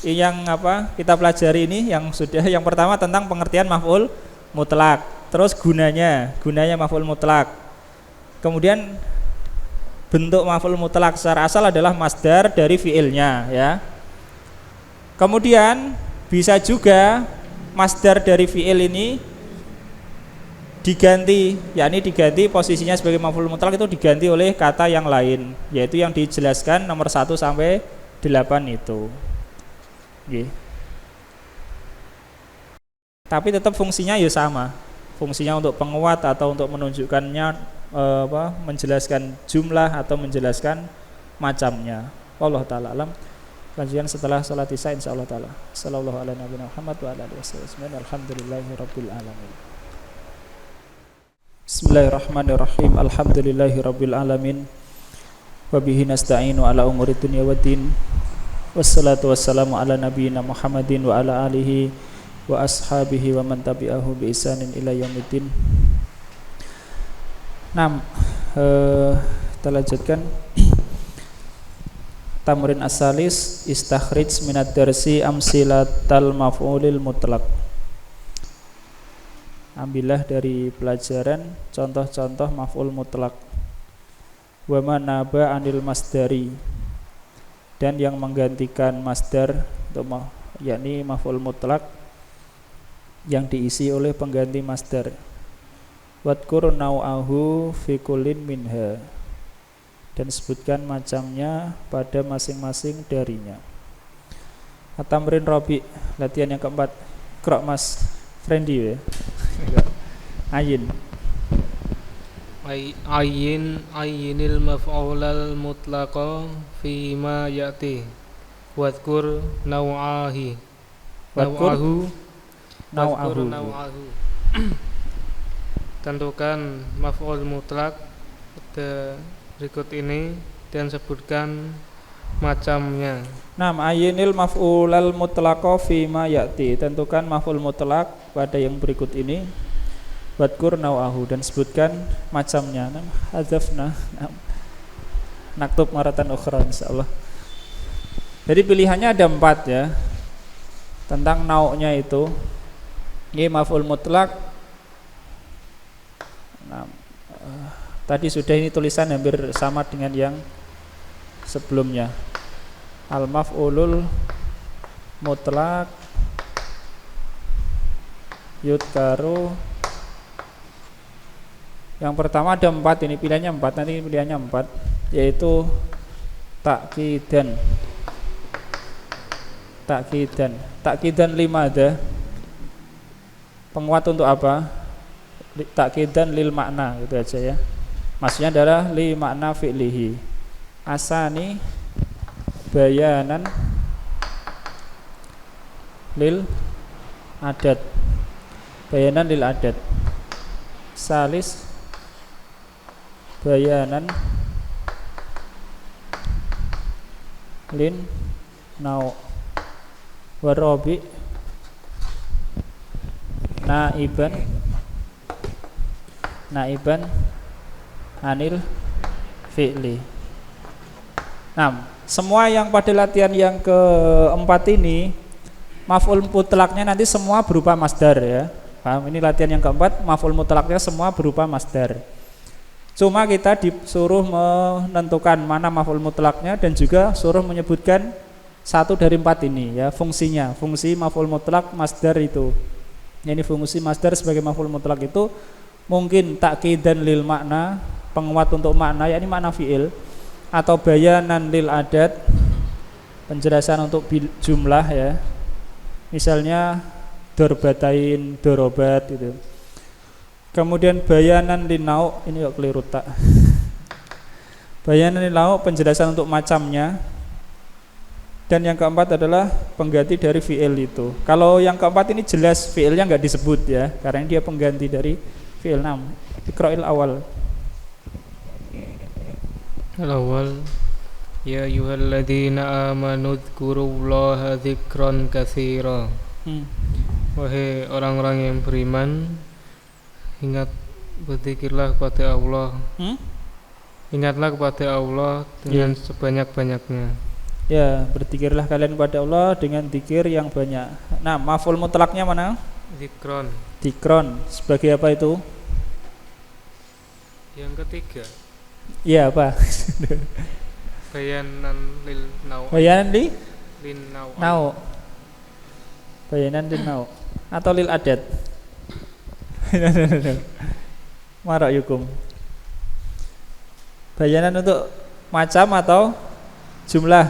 yang apa kita pelajari ini yang pertama tentang pengertian maf'ul mutlak, terus gunanya maf'ul mutlak. Kemudian bentuk maf'ul mutlak secara asal adalah masdar dari fiilnya ya. Kemudian bisa juga masdar dari fi'il ini diganti, yakni diganti posisinya sebagai maf'ul mutlak itu diganti oleh kata yang lain, yaitu yang dijelaskan nomor 1 sampai 8 itu. Tapi tetap fungsinya ya sama. Fungsinya untuk penguat atau untuk menunjukkannya menjelaskan jumlah atau menjelaskan macamnya. Wallahu taala alam. Lanjutkan setelah salat Isya insyaallah taala. Sallallahu alaihi Muhammad wa ala alihi wasallam. Alhamdulillahirabbil alamin. Bismillahirrahmanirrahim. Alhamdulillahirabbil alamin. Wa bihi nasta'inu ala umuri dunya waddin. Wassalatu wassalamu ala nabiyyina Muhammadin wa ala alihi wa ashabihi wa man tabi'ahu bi ihsanin ila yaumiddin. Kita lanjutkan. Tamrin asalis istakhrij minad darsi amsilatal maf'ulil mutlaq. Ambillah dari pelajaran contoh-contoh maf'ul mutlaq. Wa manaba anil masdari, dan yang menggantikan masdar yakni maf'ul mutlaq yang diisi oleh pengganti masdar. Wadkur nau'ahu fi kullin minha, dan sebutkan macamnya pada masing-masing darinya. At-tamrin rabi, latihan yang keempat. Qra' Mas Friendly ya. Ayin. Ayinil maf'ulal mutlaqa fi ma ya'ti. Wadkur nau'ahi. Nau'ahu. Tentukan maf'ul mutlak berikut ini dan sebutkan macamnya. Ayinil maf'ulal mutlaqa fi ma ya'ti. Tentukan maf'ul mutlak pada yang berikut ini. Wadkur nau'ahu, dan sebutkan macamnya. Hadzafna. Naktub maratan ukhra insyaallah. Jadi pilihannya ada 4 ya. Tentang nau'nya itu. Ini maf'ul mutlak. Tadi sudah, ini tulisan hampir sama dengan yang sebelumnya. Al-maf'ulul mutlak yudkaru. Yang pertama ada 4, ini pilihannya 4, nanti pilihannya 4, yaitu takkidan limada. Penguat untuk apa? Takkidan lil makna, gitu aja ya. Maksudnya adalah li makna fi'lihi. Asani bayanan lil adat. Bayanan lil adat. Salis bayanan lin nau. Warabi naiban anil fi'li. semua yang pada latihan yang keempat ini maf'ul mutlaknya nanti semua berupa masdar ya. Paham? Ini latihan yang keempat, maf'ul mutlaknya semua berupa masdar. Cuma kita disuruh menentukan mana maf'ul mutlaknya dan juga suruh menyebutkan satu dari empat ini ya, fungsinya. Fungsi maf'ul mutlak masdar itu. Ini fungsi masdar sebagai maf'ul mutlak itu mungkin takkidan lil makna, penguat untuk makna, yakni makna fi'il, atau bayanan lil adat, penjelasan untuk jumlah ya. Misalnya dorbatain, dorobat gitu. Kemudian bayanan lin nau', ini kok keliru tak. Bayanan lin nau', penjelasan untuk macamnya. Dan yang keempat adalah pengganti dari fi'il itu. Kalau yang keempat ini jelas fi'ilnya enggak disebut ya, karena dia pengganti dari fi'il. Nam Iqra'il awal. Al-awwal ya ayyuhalladzina amanu dzkurullaha dzikran katsira. Wahai orang-orang yang beriman, ingat berzikirlah kepada Allah. Ingatlah kepada Allah dengan sebanyak-banyaknya. Ya, berzikirlah kalian kepada Allah dengan zikir yang banyak. Nah, maf'ul mutlaknya mana? Dzikron. Dzikron sebagai apa itu? Yang ketiga. Iya, apa? Bayanan lil nau'. Bayanan lin nau'. nau. Bayanan lin nau atau lil adat. Marok yukum. Bayanan untuk macam atau jumlah,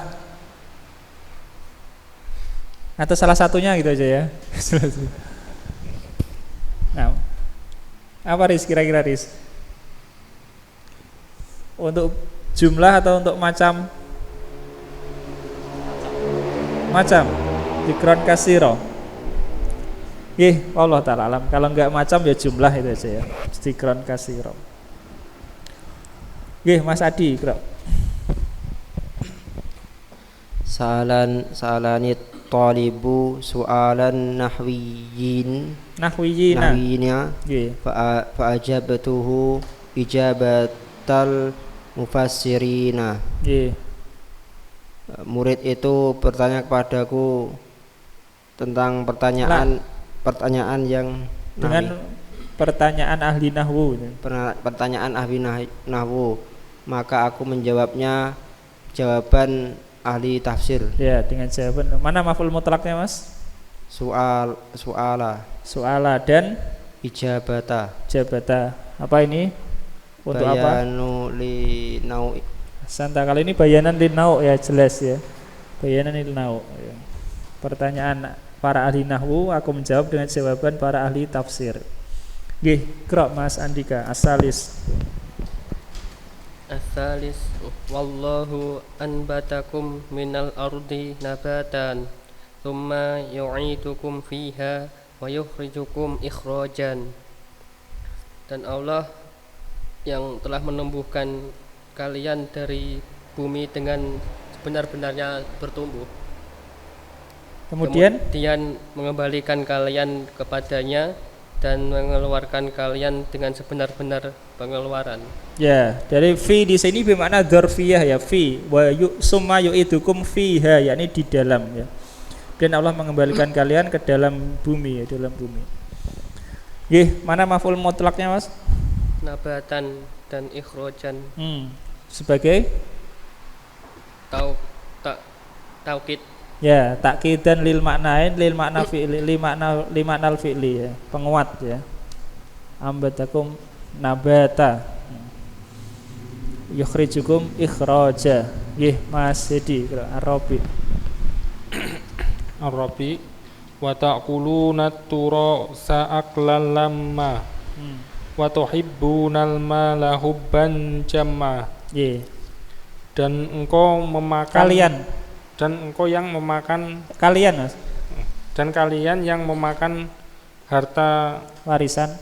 atau salah satunya gitu aja ya. Nah, apa Riz, kira-kira Riz? Untuk jumlah atau untuk macam? Macam. Dzikron kasiro. Allah ta'ala alam. Kalau enggak macam ya jumlah itu aja ya. Dzikron kasiro. Mas Adi, Kro. Sa'alani talibu su'alan nahwiyina fa'ajabtuhu ijabatal mufassirina. Murid itu bertanya kepadaku tentang pertanyaan yang dengan pertanyaan ahli nahwu. Pertanyaan ahli nahwu, maka aku menjawabnya jawaban ahli tafsir. Ya, dengan jawaban. Mana maf'ul mutlaknya, Mas? Su'ala dan ijabata. Apa ini? Untuk bayanu apa? Li nau'. Santa, kali ini bayanan li nau' ya, jelas ya. Bayanan li nau' ya. Pertanyaan para ahli nahwu, aku menjawab dengan jawaban para ahli tafsir. Kro Mas Andika, asalis. Asalis wallahu anbatakum minal ardi nabatan thumma yu'idukum fiha wa yukhrijukum ikhrajan. Dan Allah yang telah menumbuhkan kalian dari bumi dengan sebenar-benarnya bertumbuh, kemudian mengembalikan kalian kepadanya dan mengeluarkan kalian dengan sebenar-benar pengeluaran. Ya, dari fi di sini bermakna dzarfiyah ya, fi wa summa yu'idukum fiha, yakni di dalam ya. Dan Allah mengembalikan kalian ke dalam bumi ya, dalam bumi. Mana maf'ul mutlaknya, Mas? Nabatan dan ikhrojan. Sebagai taukid. Ya, takkidan lil maknain, lil makna fi'li, lil makna al fi'li ya, penguat ya. Ambatakum nabata. Yukhrijukum ikhraja. Mas Hedi Arabi. Wa ta'kuluna tura sa'aklan lamma. Wa tuhibbunal mala hubban jamma. Dan engkau memakan yang memakan kalian, Mas. Dan kalian yang memakan harta warisan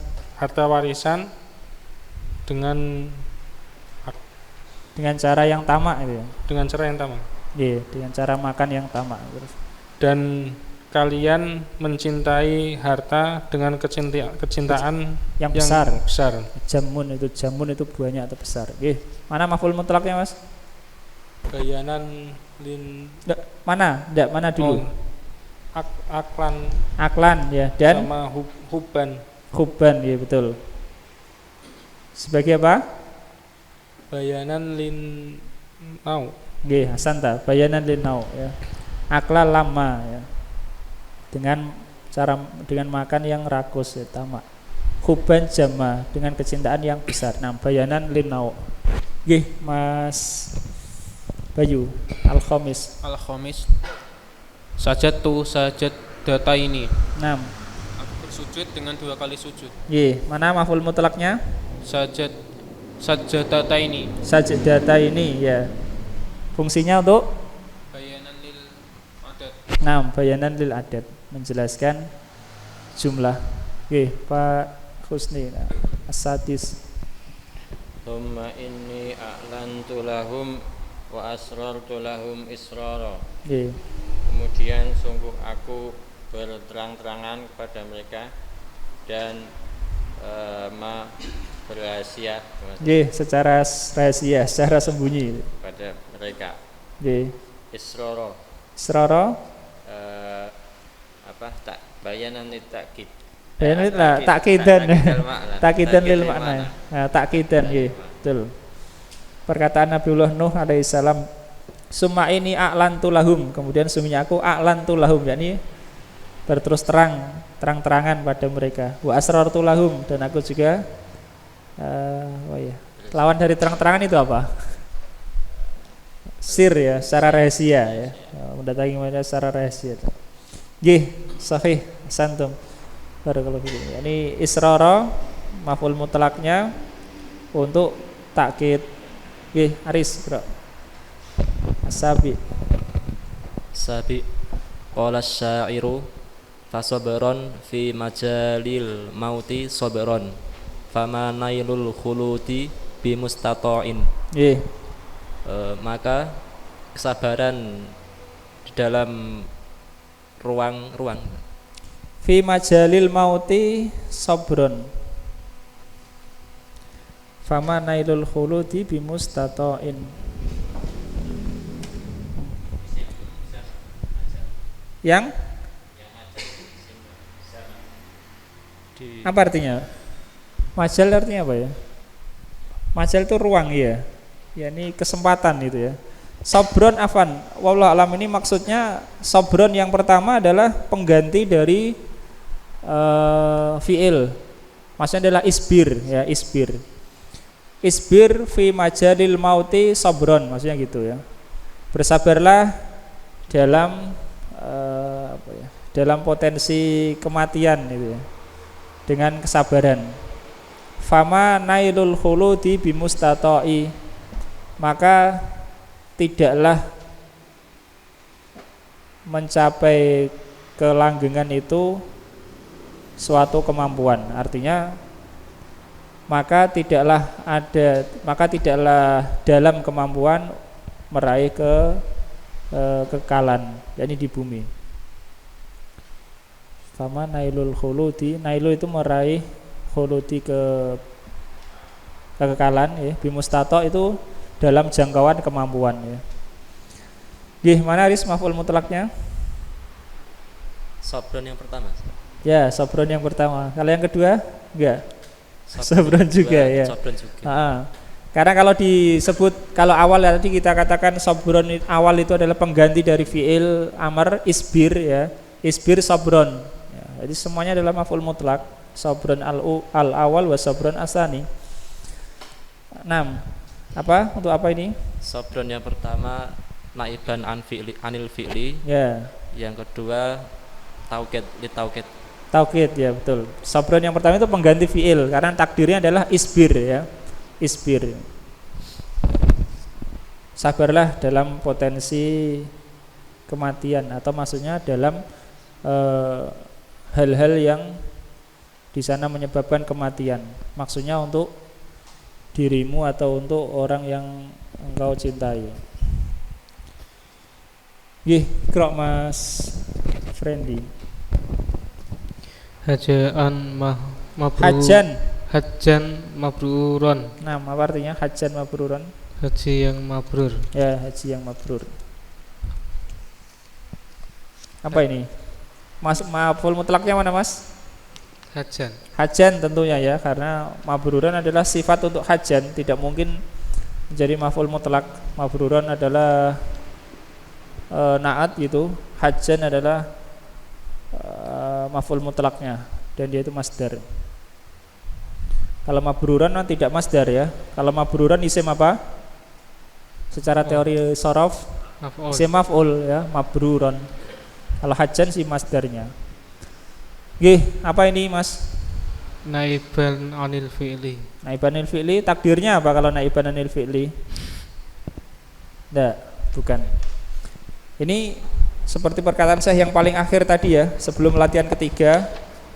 dengan cara yang tamak itu ya. Dengan cara yang tamak. Dengan cara makan yang tamak. Dan kalian mencintai harta dengan kecintaan yang besar. Jamun itu banyak atau besar. Mana maf'ul mutlaknya, Mas? Bayanan lin Mana dulu? aklan Aklan ya, dan sama huban. Huban ya betul. Sebagai apa? Bayanan lin nau. Nggih, hasan ta, bayanan linau ya. Akla lama ya. Dengan makan yang rakus ya, tamak. Huban jama, dengan kecintaan yang besar. Nah, bayanan linau. Nggih, Mas Bayu, al-khamis. Al-khamis. Sajadtu data ini. 6. Aku bersujud dengan 2 kali sujud. Nggih, mana maf'ul mutlaknya? Sajadata ini. Sajdata ini ya. Fungsinya untuk Bayanan lil adat. 6, bayanan lil adat, menjelaskan jumlah. Oke, Pak Husni. As-sadis. Thumma inni a'lantu lahum wa asrartu lahum israra. Oke. Kemudian sungguh aku berterang-terangan kepada mereka dan berrahasia Oke, secara rahasia, secara sembunyi pada mereka. Oke. Israra. Israra Tak bayanan litakid. bayanan takidan. Takidan lil makna. Nah, takidan nggih, betul. Perkataan Nabiullah Nuh alaihissalam, summa ini a'lantu lahum, kemudian sungguhnya aku a'lantu lahum, yakni berterus terang-terangan pada mereka. Wa asrartu lahum, dan aku juga lawan dari terang-terangan itu apa? Sir ya, secara rahasia ya. Mendatangi mereka secara rahasia. Nggih, sahih, santum. Barakallahu fikum. Ini israra maf'ul mutlaknya untuk takkid. Nggih, Aris, Bro. Sabi qala syairu fasabaron fi majalil mauti sabaron fama nailul khuluti bimustata'in. Nggih. Maka kesabaran di dalam ruang Fi majalil mauti sabron fama nailul khuludi bimustata'in. Yang apa artinya? Majal artinya apa ya? Majal itu ruang ya. Ya ini kesempatan itu ya. Sabron afan. Wallahu alam, ini maksudnya sabron yang pertama adalah pengganti dari fiil. Maksudnya adalah isbir ya, isbir. Isbir fi majalil mauti sabron, maksudnya gitu ya. Bersabarlah dalam dalam potensi kematian itu ya, dengan kesabaran. Fama nailul khuludi bimustata'i, maka tidaklah mencapai kelanggengan itu suatu kemampuan. Artinya maka tidaklah dalam kemampuan meraih kekalan, yakni di bumi. Fama nailul khuludi, nailu itu meraih, khuludi kekekalan ya, bimustata itu dalam jangkauan kemampuan ya. Nggih, mana Aris maf'ul mutlaknya? Sabron yang pertama. Ya, sabron yang pertama. Kalau yang kedua enggak? Sabron juga ya. Sabron juga. Karena kalau disebut, kalau awal tadi kita katakan sabron awal itu adalah pengganti dari fiil amr isbir ya. Isbir sabron. Ya, jadi semuanya adalah maf'ul mutlak. Sabron al awal wa sabron asani. 6. Apa? Untuk apa ini? Sabron yang pertama naiban anil fi'li. Ya. Yang kedua taukid. Taukid ya, betul. Sabron yang pertama itu pengganti fiil karena takdirnya adalah isbir ya. Isbir. Sabarlah dalam potensi kematian, atau maksudnya dalam hal-hal yang di sana menyebabkan kematian. Maksudnya untuk dirimu atau untuk orang yang engkau cintai. Nggih, Krok Mas Friendly. Hajaan Hajan mabruron. Nah, apa artinya hajan mabruron? Haji yang mabrur. Ya, haji yang mabrur. Apa ini? Mas, maf'ul mutlaknya mana Mas? Hajan. Hajan tentunya ya, karena mabruran adalah sifat untuk hajan, tidak mungkin menjadi maf'ul mutlak. Mabruran adalah naat gitu, hajan adalah maf'ul mutlaknya dan dia itu masdar. Kalau mabruran kan tidak masdar ya. Kalau mabruran isim apa? Secara teori sorof isim maf'ul ya, mabruran. Kalau hajan sih masdarnya. Nggih, apa ini Mas? Naiban anil fi'li. Naiban anil fi'li, takdirnya apa kalau naiban anil fi'li? Enggak, bukan. Ini seperti perkataan saya yang paling akhir tadi ya, sebelum latihan ketiga.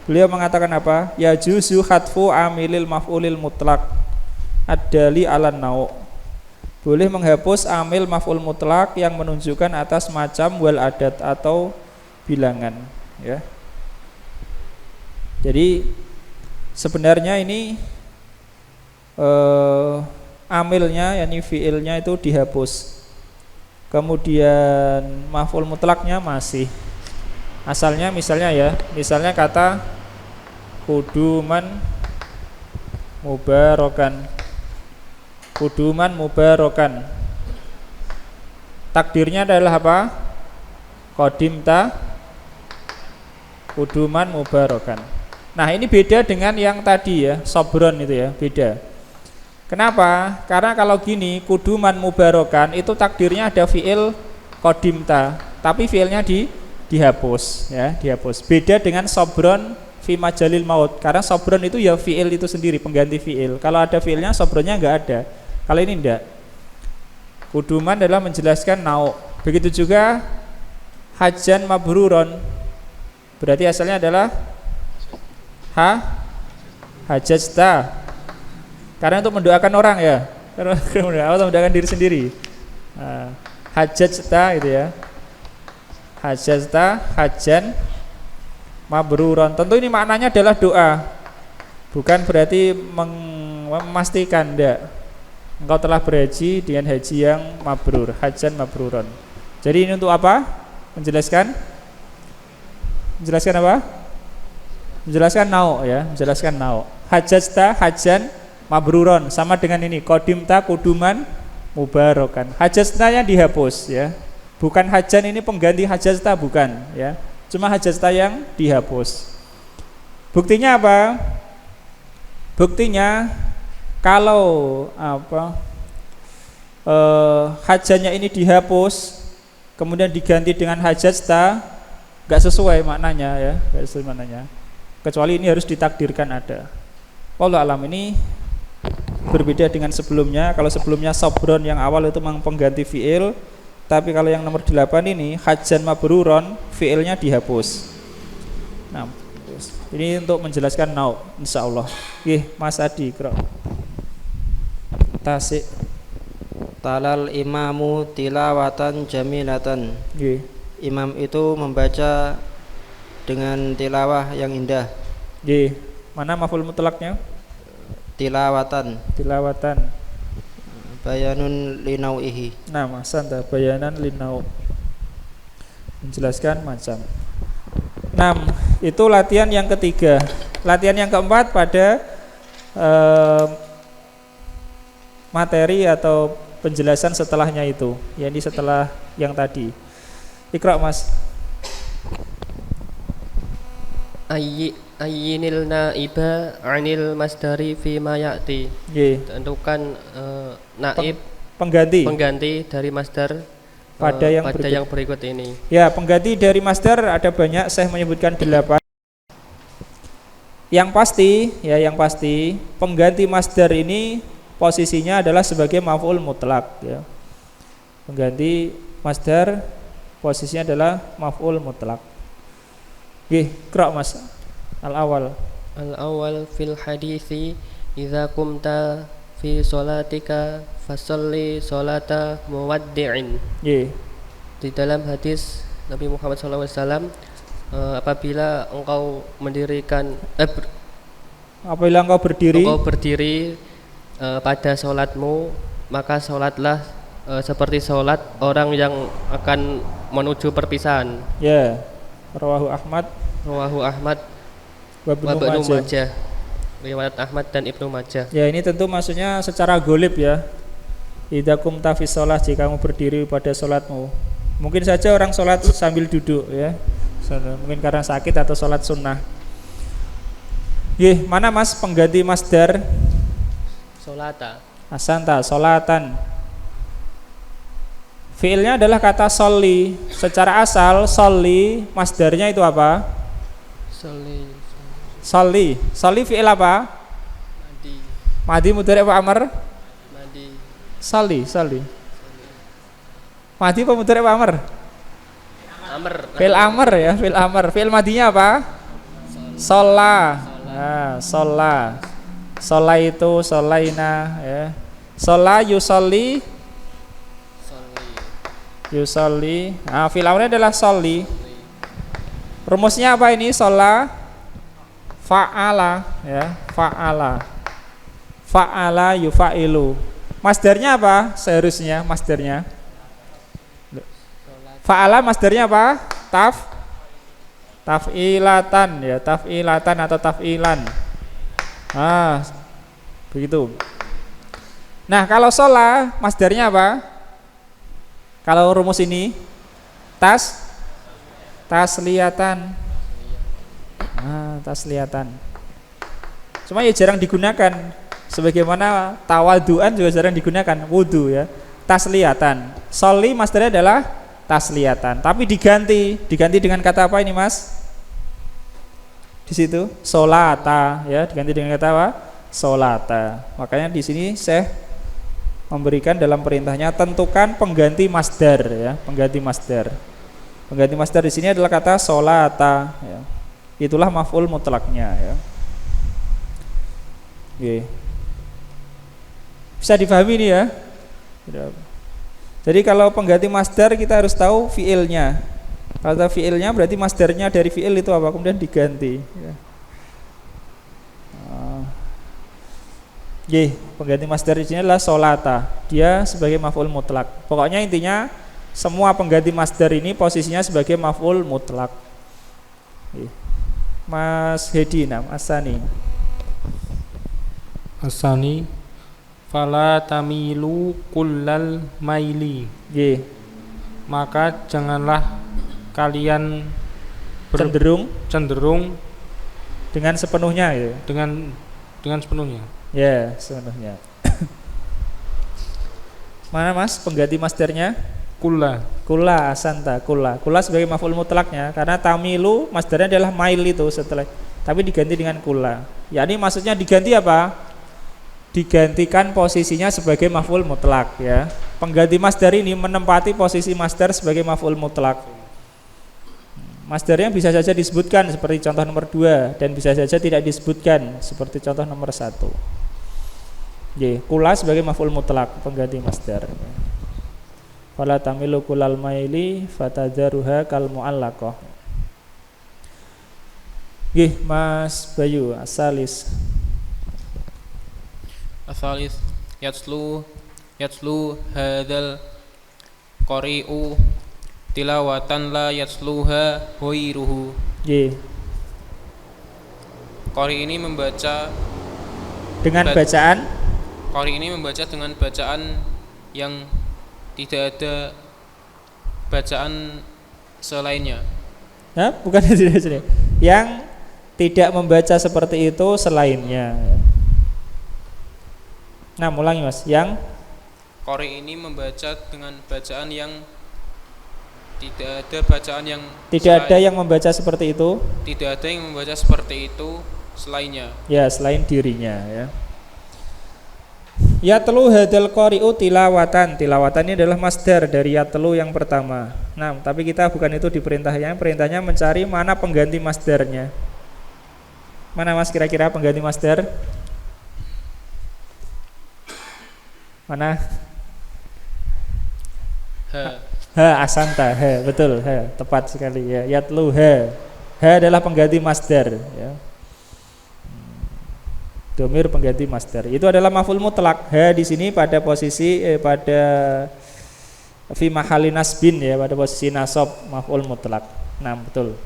Beliau mengatakan apa? Ya juzu khatfu amilil maf'ulil mutlak ad-dali 'alan nau'. Boleh menghapus amil maf'ul mutlak yang menunjukkan atas macam wal adat atau bilangan ya. Jadi sebenarnya ini amilnya yakni fiilnya itu dihapus. Kemudian maf'ul mutlaknya masih. Asalnya misalnya ya, misalnya kata kuduman mubarokan. Kuduman mubarokan. Takdirnya adalah apa? Qadimta kuduman mubarokan. Nah, ini beda dengan yang tadi ya, sobron itu ya, beda. Kenapa? Karena kalau gini, kuduman mubarokan itu takdirnya ada fiil qadimta, tapi fiilnya dihapus ya, dihapus. Beda dengan sobron fi majalil maut, karena sobron itu ya fiil itu sendiri, pengganti fiil. Kalau ada fiilnya, sobronnya enggak ada. Kalau ini enggak. Kuduman adalah menjelaskan nau. Begitu juga hajan mabruron, berarti asalnya adalah hajajta, karena untuk mendoakan orang ya, karena mendoakan diri sendiri. Hajajta gitu ya. Hajazta hajan mabruron. Tentu ini maknanya adalah doa, bukan berarti memastikan, enggak. Engkau telah berhaji dengan haji yang mabrur, hajan mabruron. Jadi ini untuk apa? Menjelaskan apa? Menjelaskan nau ya, menjelaskan nau. Hajazta hajan mabruron sama dengan ini, qadimta kuduman mubarokan. Hajaztanya dihapus ya. Bukan hajan ini pengganti hajazta, bukan ya. Cuma hajazta yang dihapus. Buktinya apa? Buktinya kalau apa? Hajannya ini dihapus kemudian diganti dengan hajazta, enggak sesuai maknanya ya, enggak sesuai maknanya. Kecuali ini harus ditakdirkan ada. Wallahu alam, ini berbeda dengan sebelumnya. Kalau sebelumnya sabron yang awal itu memang pengganti fiil, tapi kalau yang nomor 8 ini hajan mabruron, fiilnya dihapus. Nah, ini untuk menjelaskan nau, insyaallah. Nggih, Mas Adi, Kro. Tasik. Talal imamu tilawatan jamilatan. Nggih. Imam itu membaca dengan tilawah yang indah. Nggih. Mana maf'ul mutlaknya? Tilawatan. Tilawatan. Bayanun linauihi. Nah, masanta bayanan linau. Menjelaskan macam. 6. Itu latihan yang ketiga. Latihan yang keempat pada materi atau penjelasan setelahnya itu, yakni setelah yang tadi. Iqra, Mas. Ayyinil naiba anil masdari fi ma ya'ti. Tentukan naib pengganti dari masdar pada yang berikut ini. Ya, pengganti dari masdar ada banyak, saya menyebutkan 8. Yang pasti pengganti masdar ini posisinya adalah sebagai maf'ul mutlak ya. Pengganti masdar posisinya adalah maf'ul mutlak. Nggih, Qra, Mas. Al-awwal fil hadithi idza qumta fi sholatika fasalli sholata muwaddi'in. Nggih. Di dalam hadis Nabi Muhammad SAW, apabila engkau mendirikan apabila engkau berdiri pada sholatmu, maka sholatlah seperti sholat orang yang akan menuju perpisahan. Ya. Rawahu Ahmad wa Ibnu Majah. Riwayat Ahmad dan Ibnu Majah. Ya, ini tentu maksudnya secara golib ya. Idza qumta fi shalah, jika kamu berdiri pada salatmu. Mungkin saja orang salat sambil duduk ya. Mungkin karena sakit atau salat sunnah. Mana Mas pengganti masdar? Solata. Asanta, solatan. Fiilnya adalah kata sholli. Secara asal sholli masdarnya itu apa? Sholli. Sholli fiil apa? Madi mudhari apa amr? Madi. Sholli. Madi apa mudhari apa amr? Amr. Fiil amr ya, fiil amr. Fiil madinya apa? Sholla. Nah, sholla. Sholla itu sholaina ya. Sholla yusolli. Nah, fi'il amrnya adalah sholli. Rumusnya apa ini? Sholla fa'ala ya, fa'ala yufa'ilu. Masdarnya apa? Seharusnya masdarnya fa'ala, masdarnya apa? Taf'ilatan ya, taf'ilatan atau taf'ilan. Begitu. Nah, kalau sholla masdarnya apa? Kalau rumus ini tasliyatan. Tasliyatan. Cuma ya jarang digunakan. Sebagaimana tawaduan juga jarang digunakan. Wudu ya. Tasliyatan. Sholli masdarnya adalah tasliyatan. Tapi diganti dengan kata apa ini Mas? Di situ sholata ya, diganti dengan kata apa? Sholata. Makanya di sini Syekh memberikan dalam perintahnya tentukan pengganti masdar ya, pengganti masdar. Pengganti masdar di sini adalah kata sholata ya. Itulah maf'ul mutlaknya ya. Bisa dipahami ini ya. Jadi kalau pengganti masdar kita harus tahu fiilnya. Kalau tahu fiilnya berarti masdarnya dari fiil itu apa, kemudian diganti ya. Pengganti masdar di sini adalah sholata. Dia sebagai maf'ul mutlak. Pokoknya intinya semua pengganti masdar ini posisinya sebagai maf'ul mutlak. Mas Hedi Asani. Fala tamilu kullal maili. Maka janganlah kalian cenderung dengan sepenuhnya gitu. Dengan sepenuhnya. Ya, sepenuhnya. Mana Mas pengganti masdarnya? Kulla asanta, kulla sebagai maf'ul mutlaknya, karena tamilu masdarnya adalah mail itu setelah, tapi diganti dengan kulla. Yani maksudnya diganti apa? Digantikan posisinya sebagai maf'ul mutlak ya. Pengganti masdar ini menempati posisi masdar sebagai maf'ul mutlak. Masdarnya bisa saja disebutkan seperti contoh nomor 2 dan bisa saja tidak disebutkan seperti contoh nomor 1. Kula sebagai maf'ul mutlak, pengganti masdar. Fala tamilu kulal maili fatadzaruha kal mu'allaqah. Mas Bayu Asalis yatslu hadzal qari'u tilawatan la yatsluha ghairuhu. Qari ini membaca dengan bacaan. Qari ini membaca dengan bacaan yang tidak ada bacaan selainnya. Bukan tidak, yang tidak membaca seperti itu selainnya. Nah, ulangi Mas. Yang Qari ini membaca dengan bacaan yang tidak ada bacaan yang ada yang membaca seperti itu. Tidak ada yang membaca seperti itu selainnya. Ya, selain dirinya ya. Yatlu hadal qari'u tilawatan. Tilawatan ini adalah masdar dari yatlu yang pertama. Nah, tapi kita bukan itu diperintahnya. Perintahnya mencari mana pengganti masdarnya. Mana Mas kira-kira pengganti masdar? Mana? Asanta, betul, tepat sekali ya. Yatlu adalah pengganti masdar ya. Domir pengganti masdar. Itu adalah maf'ul mutlak. Di sini pada posisi pada fi mahali nasbin ya, pada posisi nasab maf'ul mutlak. Nah, betul.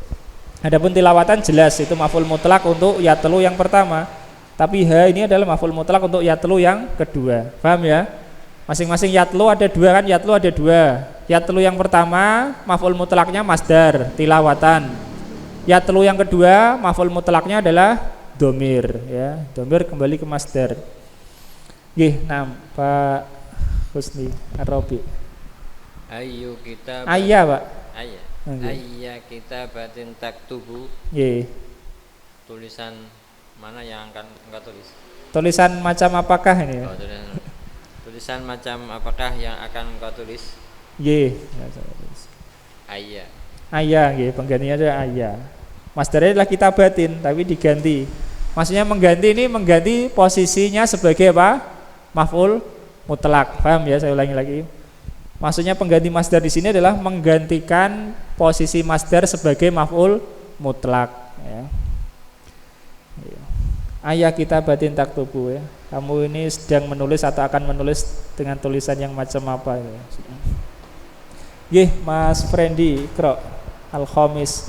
Adapun tilawatan jelas itu maf'ul mutlak untuk yatlu yang pertama. Tapi ha ini adalah maf'ul mutlak untuk yatlu yang kedua. Paham ya? Masing-masing yatlu ada dua kan? Yatlu ada dua. Yatlu yang pertama maf'ul mutlaknya masdar tilawatan. Yatlu yang kedua maf'ul mutlaknya adalah domir ya. Domir kembali ke masdar. Nggih, Pak Husni Arabi. Ayu kita Ayah, Pak. Ayah. Okay. Ayah kita batin taktubu. Nggih. Tulisan mana yang akan engkau tulis? Tulisan macam apakah ini? Oh, tulisan macam apakah yang akan engkau tulis? Nggih. Ayah. Ayah, nggih, penggantinya adalah ayah. Masdarnya adalah kitabatin tapi diganti. Maksudnya mengganti posisinya sebagai apa? Maf'ul mutlak. Paham ya? Saya ulangi lagi. Maksudnya pengganti masdar di sini adalah menggantikan posisi masdar sebagai maf'ul mutlak ya. Ayah kita batin taktubu ya. Kamu ini sedang menulis atau akan menulis dengan tulisan yang macam apa ya. Nggih, Mas Frendi Ikra Al-Khamis.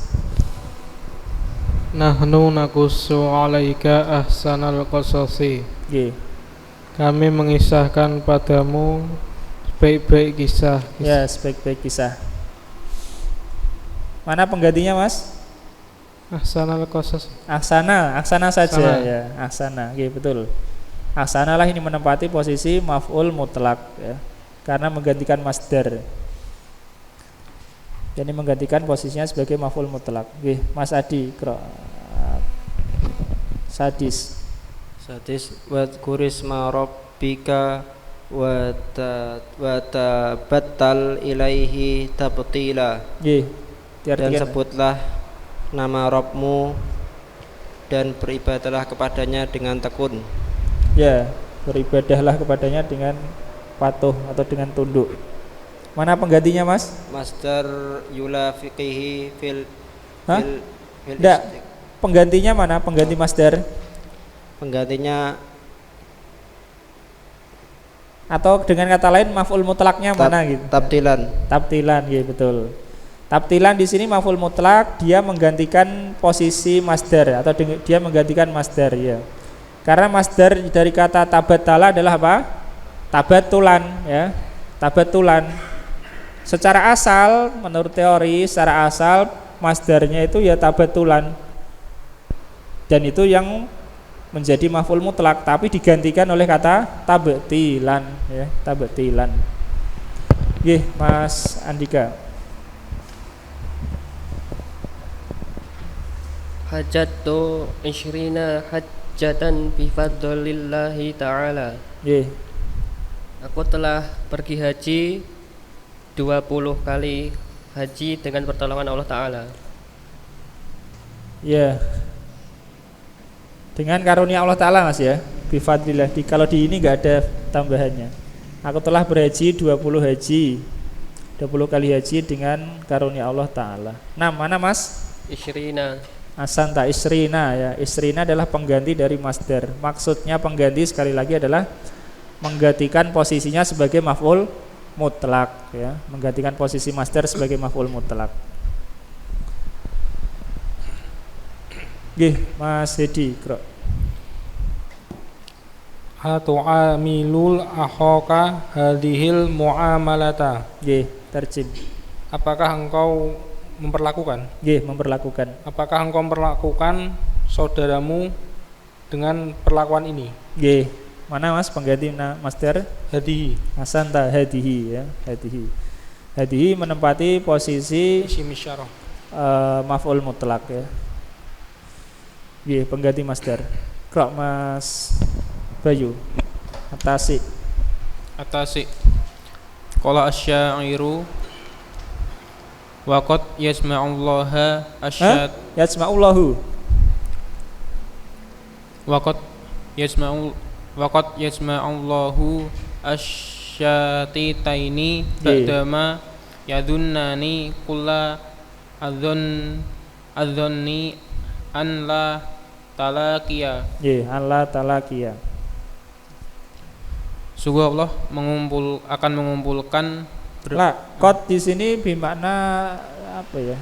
Nahnu nakussu 'alaika ahsanal qasasi. Nggih. Kami mengisahkan padamu sebaik-baik kisah. Ya, sebaik-baik kisah. Mana penggantinya, Mas? Ahsanal qasas. Aksana saja ya. Aksana, oke, betul. Aksana lah ini menempati posisi maf'ul mutlak ya. Karena menggantikan masdar. Jadi menggantikan posisinya sebagai maf'ul mutlak. Oke, Mas Adi, Sadis. Wa kurisma rabbika wa tabattal ilaihi tabtila. Nggih. Dan sebutlah nama Rabbmu dan beribadahlah kepadanya dengan tekun. Ya, beribadahlah kepadanya dengan patuh atau dengan tunduk. Mana penggantinya, Mas? Masdar yulafiqihi fil Enggak. Penggantinya mana? Pengganti masdar. Penggantinya atau dengan kata lain maf'ul mutlaknya mana gitu. Tabtilan, ya betul. Tabtilan di sini maf'ul mutlak dia menggantikan posisi masdar atau dia menggantikan masdar ya. Karena masdar dari kata tabatala adalah apa? Tabatulan ya. Tabatulan. Secara asal menurut teori secara asal masdarnya itu ya tabatulan. Dan itu yang menjadi maf'ul mutlak tapi digantikan oleh kata tabtilan ya, tabtilan. Nggih, Mas Andika. Hajjatu 20 hajjatan bi fadlillahi ta'ala. Nggih. Aku telah pergi haji 20 kali haji dengan pertolongan Allah Ta'ala. Ya. Dengan karunia Allah Ta'ala, Mas ya. Bifadlillah. Kalau di ini enggak ada tambahannya. Aku telah berhaji 20 haji. 20 kali haji dengan karunia Allah Ta'ala. Nah, mana, Mas? Isrina. Asanta isrina ya. Isrina adalah pengganti dari masdar. Maksudnya pengganti sekali lagi adalah menggantikan posisinya sebagai maf'ul mutlak ya. Menggantikan posisi masdar sebagai maf'ul mutlak. Nggih, Mas Hedi, Kro. Atu'amilul akhaka hadhil muamalata. Nggih, terjem. Apakah engkau memperlakukan? Nggih, memperlakukan. Apakah engkau memperlakukan saudaramu dengan perlakuan ini? Nggih. Mana, Mas, pengganti masdar? Hadihi. Asanta hadihi ya, hadihi. Hadihi menempati posisi isim isyarah. Maf'ul mutlak ya. Nggih, pengganti masdar. Krok, Mas Bayu. Atasi. Qala asy-syairu wa qad yasma'ullaha asyad. Yasma'ullahu. Wa qad yasma'ullahu asyatitaini ba'dama yadunnani kulla adzanni an la talaqiya. Nggih, Allah talaqiya. Sungguh Allah akan mengumpulkan Lah, qad di sini bermakna apa ya?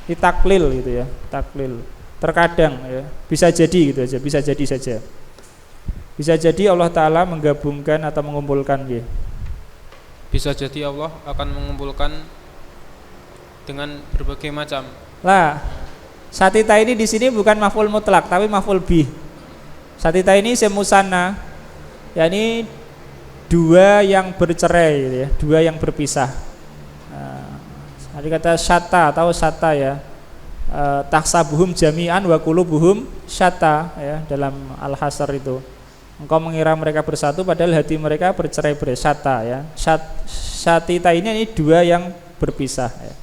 Ditaklil gitu ya, taklil. Terkadang ya, bisa jadi gitu aja, bisa jadi saja. Bisa jadi Allah Ta'ala menggabungkan atau mengumpulkan ya. Bisa jadi Allah akan mengumpulkan dengan berbagai macam. Lah, satita ini di sini bukan maf'ul mutlak tapi maf'ul bih. Satita ini isim musanna, yakni dua yang bercerai gitu ya, dua yang berpisah. Tadi kata syata atau syata ya. Tahsabuhum jami'an wa qulubuhum syata ya, dalam Al-Hasr itu. Engkau mengira mereka bersatu padahal hati mereka bercerai-berai, syata ya. Syatita ini dua yang berpisah ya.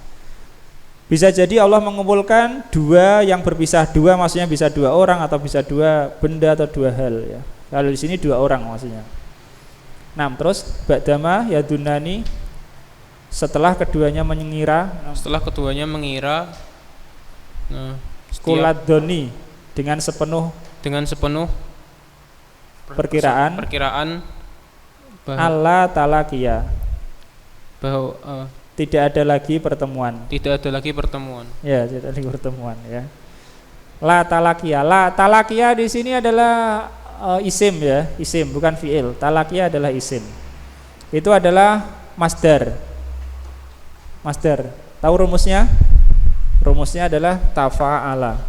Bisa jadi Allah mengumpulkan dua yang berpisah, dua maksudnya bisa dua orang atau bisa dua benda atau dua hal ya. Kalau di sini dua orang maksudnya. Nah, terus ba'dama yadunani, setelah keduanya mengira, kuladoni, dengan sepenuh perkiraan Allah talaqiya, bahwa tidak ada lagi pertemuan. Ya, tidak ada lagi pertemuan ya. La talaqiya di sini adalah isim ya, isim bukan fiil. Talaqiya adalah isim. Itu adalah masdar. Tahu rumusnya? Rumusnya adalah tafa'ala.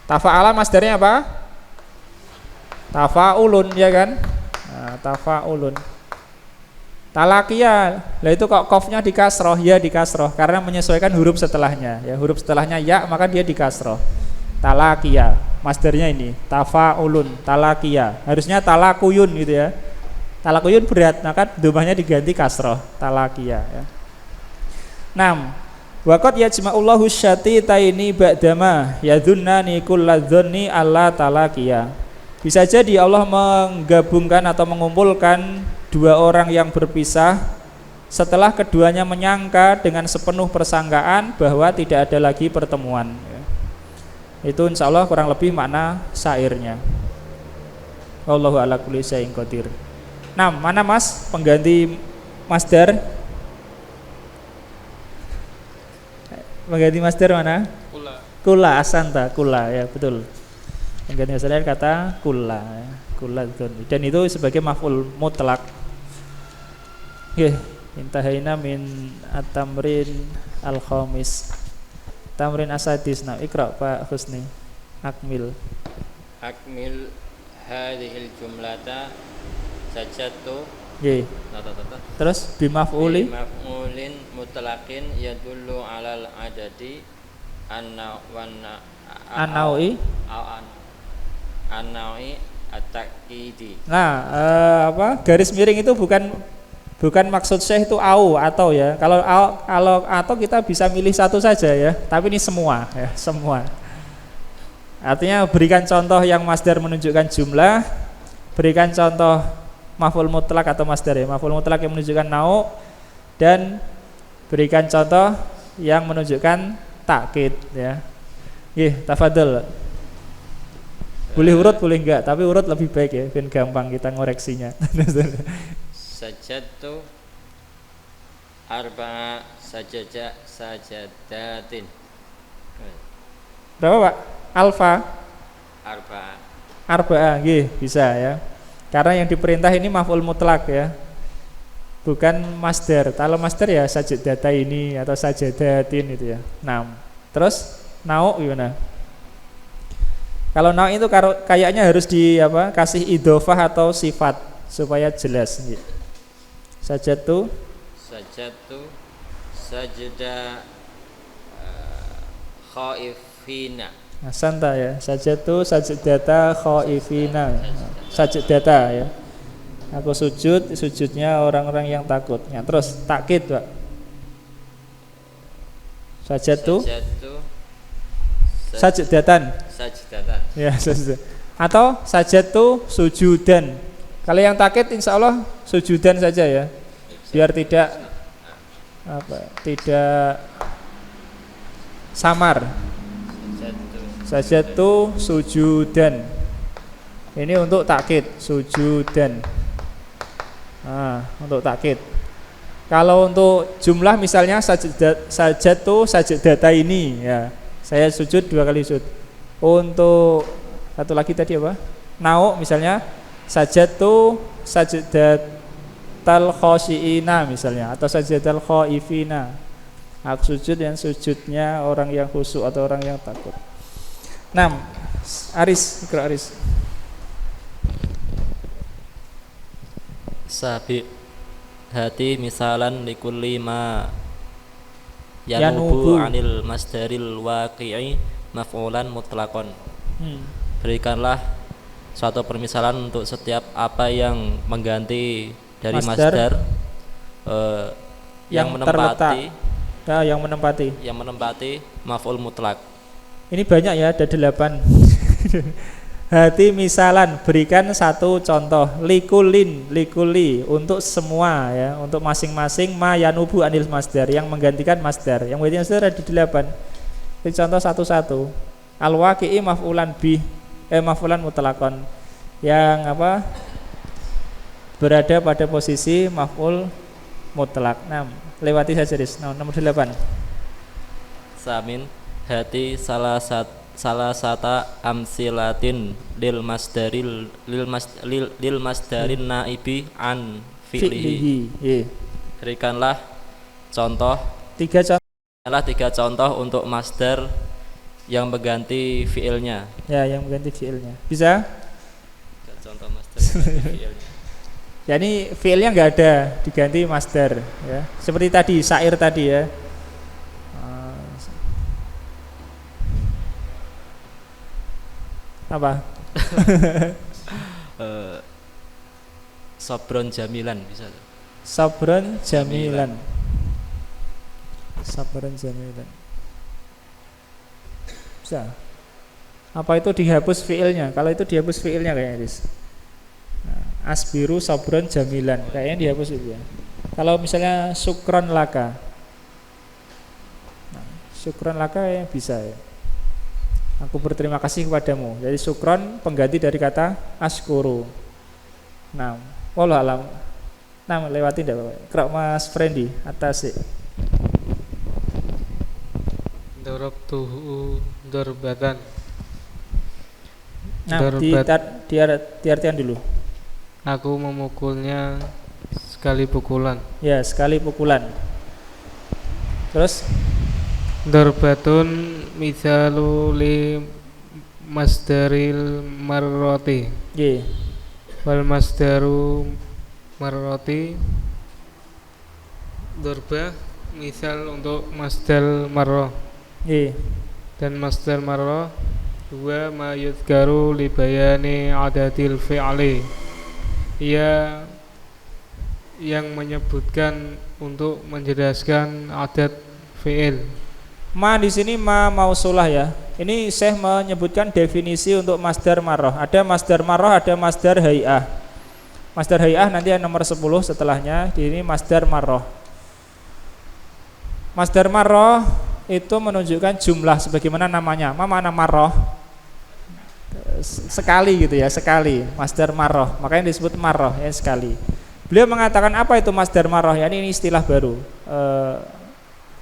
Tafa'ala masdarnya apa? Tafa'ulun ya kan? Nah, tafa'ulun. Talaqiya, lah itu kok qafnya di kasroh, ya di kasroh karena menyesuaikan huruf setelahnya. Ya, huruf setelahnya ya maka dia di kasroh. Talaqiya, masdarnya ini tafa'ulun, talaqiya. Harusnya talakuyun gitu ya. Talakuyun berat, maka domahnya diganti kasroh, talaqiya ya. 6. Waqad yajma'ullahu syatitaini ba'dama yadhunnani kulladzanni alla talaqiya. Bisa jadi Allah menggabungkan atau mengumpulkan dua orang yang berpisah setelah keduanya menyangka dengan sepenuh persangkaan bahwa tidak ada lagi pertemuan. Itu insya Allah kurang lebih makna syairnya. Wallahu ala kulli syai'in qadir. Nah, mana Mas pengganti masdar? Pengganti masdar mana? Kula asanta, kula ya betul. Pengganti masdar kata kula ya. Kula dan itu sebagai maf'ul mutlak. Oke, intahaina min at-tamrin al-khamis. Tamrin asadis. Nah, ikra Pak Husni. Akmil hadhil jumlata sajatu. Nggih. Terus bimaf'ulin mutlaqin yadullu 'alal adadi an-nawi at-ta'kidi. Nah, garis miring itu bukan maksud Syekh itu atau ya. Kalau atau kita bisa milih satu saja ya, tapi ini semua ya, semua. Artinya berikan contoh yang masdar menunjukkan jumlah, berikan contoh maf'ul mutlak atau masdar ya, maf'ul mutlak yang menunjukkan nau, dan berikan contoh yang menunjukkan takkid ya. Tafadhol. Boleh urut boleh enggak, tapi urut lebih baik ya, biar gampang kita ngoreksinya. Sajadtu arba'a sajadatin. Berapa Pak? Arba'a nggih, bisa ya. Karena yang diperintah ini maf'ul mutlak ya, bukan masdar. Kalau masdar ya sajadata ini atau sajadatin itu ya. 6. Terus nau gimana? Kalau nau itu kayaknya harus kasih idhofah atau sifat supaya jelas. Sajatu sajda khaifina. Nah, santa ya. Sajatu sajdata khaifina. Sajdata ya. Aku sujudnya orang-orang yang takut. Ya, terus takkid, Pak. Sajatu sajdatan. Ya, atau sajatu sujudan. Kalau yang takkid insya Allah sujudan saja ya, biar tidak samar. Sajatu sujudan. Ini untuk takkid, sujudan. Untuk takkid. Kalau untuk jumlah misalnya sajadata ini ya. Saya sujud 2 kali sujud. Untuk satu lagi tadi apa? Nauk misalnya sajadatal khosyiina misalnya atau sajadatal khaifina. Aku sujud yang sujudnya orang yang khusyuk atau orang yang takut. 6. Aris, ikra Aris. Sabi hati misalan likulli ma yanubu anil masdaril waqi'i maf'ulan mutlaqan. Berikanlah suatu permisalan untuk setiap apa yang mengganti dari masdar yang menempati yang menempati maf'ul mutlaq. Ini banyak ya, ada 8. Hati misalan, berikan satu contoh. Likuli untuk semua ya, untuk masing-masing ma yanubu anil masdar yang menggantikan masdar. Yang menggantikan masdar ada 8. Ini contoh satu-satu. Al-waqi'i maf'ulan maf'ulan mutlaqan. Yang apa? Berada pada posisi maf'ul mutlaq. 6. Lewati saja Riz. Nomor 8. Samin hati salah sata amsilatin lil masdarin naibi an fi'lihi. Berikanlah contoh 3 contoh untuk masdar yang mengganti fi'ilnya. Ya, yang mengganti fi'ilnya. Bisa? Contoh masdar mengganti fi'ilnya. Ya, ini fi'ilnya enggak ada, diganti masdar ya. Seperti tadi syair tadi ya. Apa? Sabron jamilan bisa. Sabron jamilan. Bisa. Apa itu dihapus fiilnya? Kalau itu dihapus fiilnya kayaknya Riz. Asbiru sabron jamilan, kayaknya dihapus itu ya. Kalau misalnya syukron laka. Syukron laka ya bisa ya. Aku berterima kasih kepadamu. Jadi syukron pengganti dari kata askuru. Nah, wallahu alam. Nah, lewati enggak Bapak? Krak Mas Frendi atas sih. Darabtuhu darbatan. Nah, diartikan dulu. Aku memukulnya sekali pukulan. Ya, sekali pukulan. Terus Darbatun misalu li masdaril marrati. Nggih. Wal masdaru marrati darba misal untuk masdar marrah. Nggih. Dan masdar marrah huwa ma yudhkaru li bayani adadil fi'li. Ia yang menyebutkan untuk menjelaskan adat fi'il. Ma di sini ma mausulah ya. Ini Syekh menyebutkan definisi untuk masdar marrah. Ada masdar marrah, ada masdar hay'ah. Masdar hay'ah nanti nomor 10 setelahnya. Ini masdar marrah. Masdar marrah itu menunjukkan jumlah sebagaimana namanya. Ma mana marrah? Sekali gitu ya, sekali. Masdar marrah. Makanya disebut marrah ya, sekali. Beliau mengatakan apa itu masdar marrah? Ya, ini istilah baru.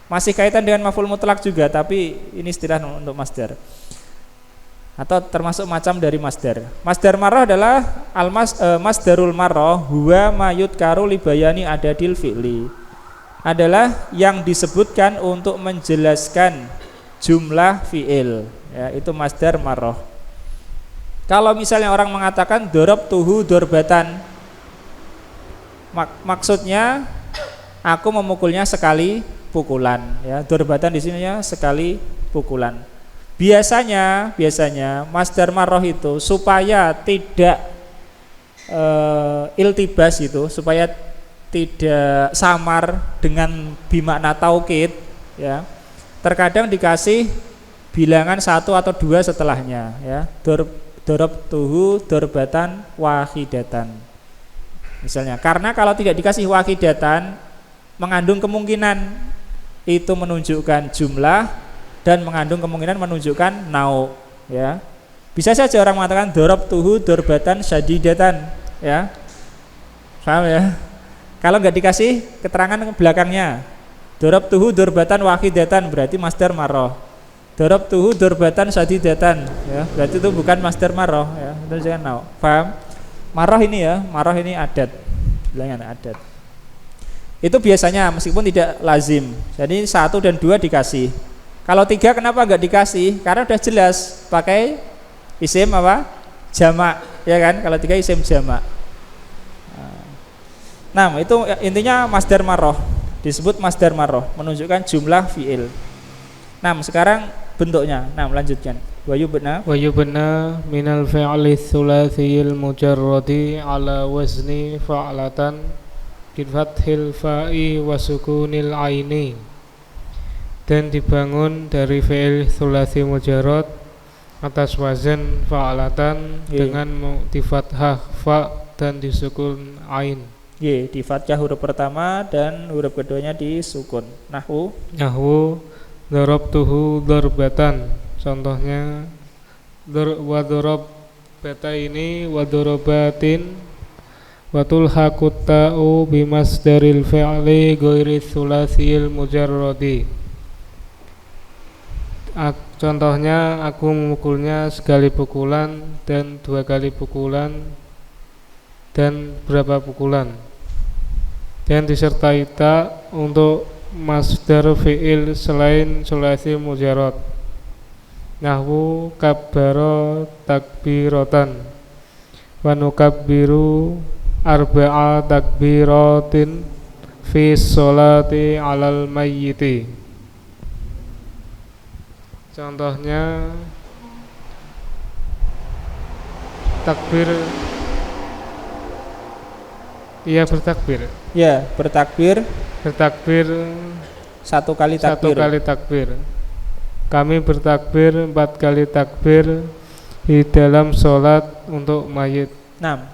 Masih kaitan dengan maf'ul mutlak juga, tapi ini istilah untuk masdar atau termasuk macam dari masdar. Masdar marrah adalah masdarul marrah huwa ma yudkaru li bayani adadil fi'li. Adalah yang disebutkan untuk menjelaskan jumlah fi'il ya, itu masdar marrah. Kalau misalnya orang mengatakan darabtuhu darbatan, maksudnya aku memukulnya sekali pukulan ya. Darbatan di sini ya, sekali pukulan. Biasanya masdar marrah itu supaya tidak iltibas itu, supaya tidak samar dengan bimakna taukid ya. Terkadang dikasih bilangan 1 atau 2 setelahnya ya. Darabtuhu darbatan wahidatan. Misalnya, karena kalau tidak dikasih wahidatan mengandung kemungkinan itu menunjukkan jumlah dan mengandung kemungkinan menunjukkan nau ya. Bisa saja orang mengatakan darabtuhu darbatan syadidatan ya. Paham ya? Kalau nggak dikasih keterangan belakangnya, darabtuhu darbatan wahidatan berarti masdar marrah. Darabtuhu darbatan sadidatan ya, berarti itu bukan masdar marrah ya. Itu jangan tahu. Paham? Marrah ini ya, marrah ini adat. Bilangnya adat. Itu biasanya meskipun tidak lazim. Jadi 1 dan 2 dikasih. Kalau 3 kenapa nggak dikasih? Karena udah jelas pakai isim apa? Jamak, ya kan? Kalau 3 isim jamak. Nah, itu intinya masdar marrah. Disebut masdar marrah, menunjukkan jumlah fiil. Nah, sekarang bentuknya. Nah, melanjutkan. Wa yubna minal fi'li tsulatsiyil mujarradi ala wazni fa'latan bi fathil fa'i wa sukunil aini. Dan dibangun dari fi'il tsulasi mujarrad atas wazan fa'latan dengan di fathah fa dan disukun ain. Di fathah huruf pertama dan huruf keduanya disukun. Nahwu darabtuhu darbatan. Contohnya wa darabata ini wa darabatin wa tulhaqut ta'u bimasdaril fi'li ghairi tsulasil mujarradi. Contohnya aku memukulnya sekali pukulan dan 2 kali pukulan dan berapa pukulan. Dan disertai ta untuk masdar fi'il selain sulasi mujarrad. Nahwu kabbara takbiratan wa nukabbiru arba'a takbiratin fi sholati 'alal mayyiti. Contohnya takbir, iya bertakbir. Ya, bertakbir 1 kali takbir. 1 kali takbir. Kami bertakbir 4 kali takbir di dalam sholat untuk mayit. 6.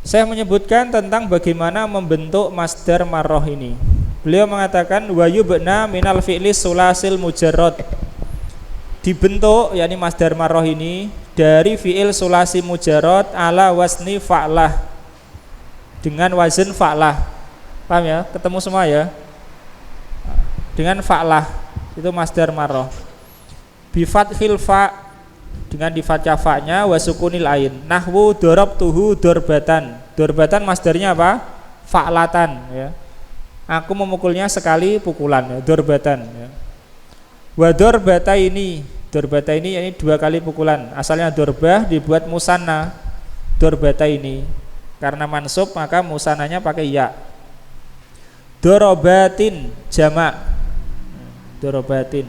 Saya menyebutkan tentang bagaimana membentuk masdar marrah ini. Beliau mengatakan wa yubna minal fi'li sulasil mujarrad. Dibentuk yakni masdar marrah ini dari fi'il sulasi mujarrad ala wasni fa'lah, dengan wazn fa'lah. Paham ya? Ketemu semua ya? Dengan fa'lah itu masdar marrah. Bi fathil fa, dengan di fathah fa-nya, wa sukunil ain. Nahwu darabtuhu darbatan. Darbatan masdarnya apa? Fa'latan ya. Aku memukulnya sekali pukulan ya, darbatan ya. Wa darbata ini yakni 2 kali pukulan. Asalnya darbah dibuat musanna. Darbata ini karena mansub maka musananya pakai ya. Darabatin jamak. Darabatin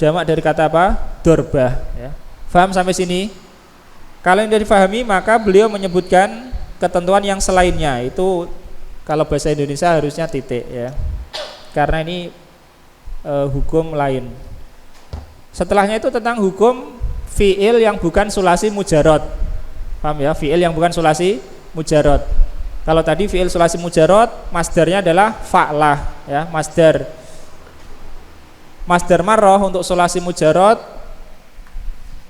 jamak dari kata apa? Darbah ya. Faham sampai sini? Kalau yang difahami maka beliau menyebutkan ketentuan yang selainnya. Itu kalau bahasa Indonesia harusnya titik ya. Karena ini hukum lain. Setelahnya itu tentang hukum fi'il yang bukan sulasi mujarrad. Paham ya? Fi'il yang bukan sulasi mujarrad. Kalau tadi fi'il sulasi mujarrad masdarnya adalah fa'lah ya, masdar. Masdar marrah untuk sulasi mujarrad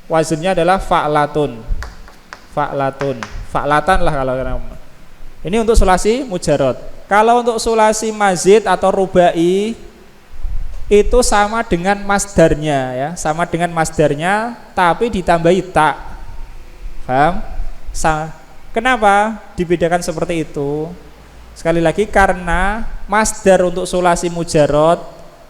wazinnya adalah fa'latun. Fa'latan lah kalau ini untuk sulasi mujarrad. Kalau untuk sulasi mazid atau rubai itu sama dengan masdarnya ya, sama dengan masdarnya tapi ditambahi ta. Paham? Kenapa dibedakan seperti itu? Sekali lagi karena masdar untuk sulasi mujarrad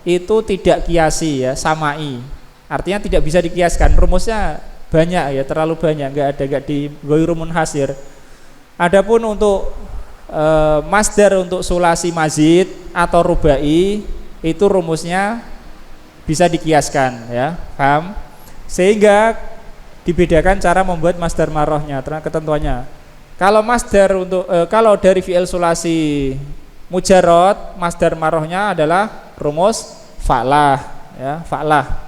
itu tidak kiasi ya, samai. Artinya tidak bisa dikiaskan. Rumusnya banyak ya, terlalu banyak, enggak di ghairu munhasir. Adapun untuk masdar untuk sulasi mazid atau rubai itu rumusnya bisa dikiaskan ya, paham? Sehingga dibedakan cara membuat masdar marrahnya, ketentuannya. Kalau masdar untuk kalau dari fi'il sulasi mujarrad, masdar marrahnya adalah rumus fa'lah ya, fa'lah.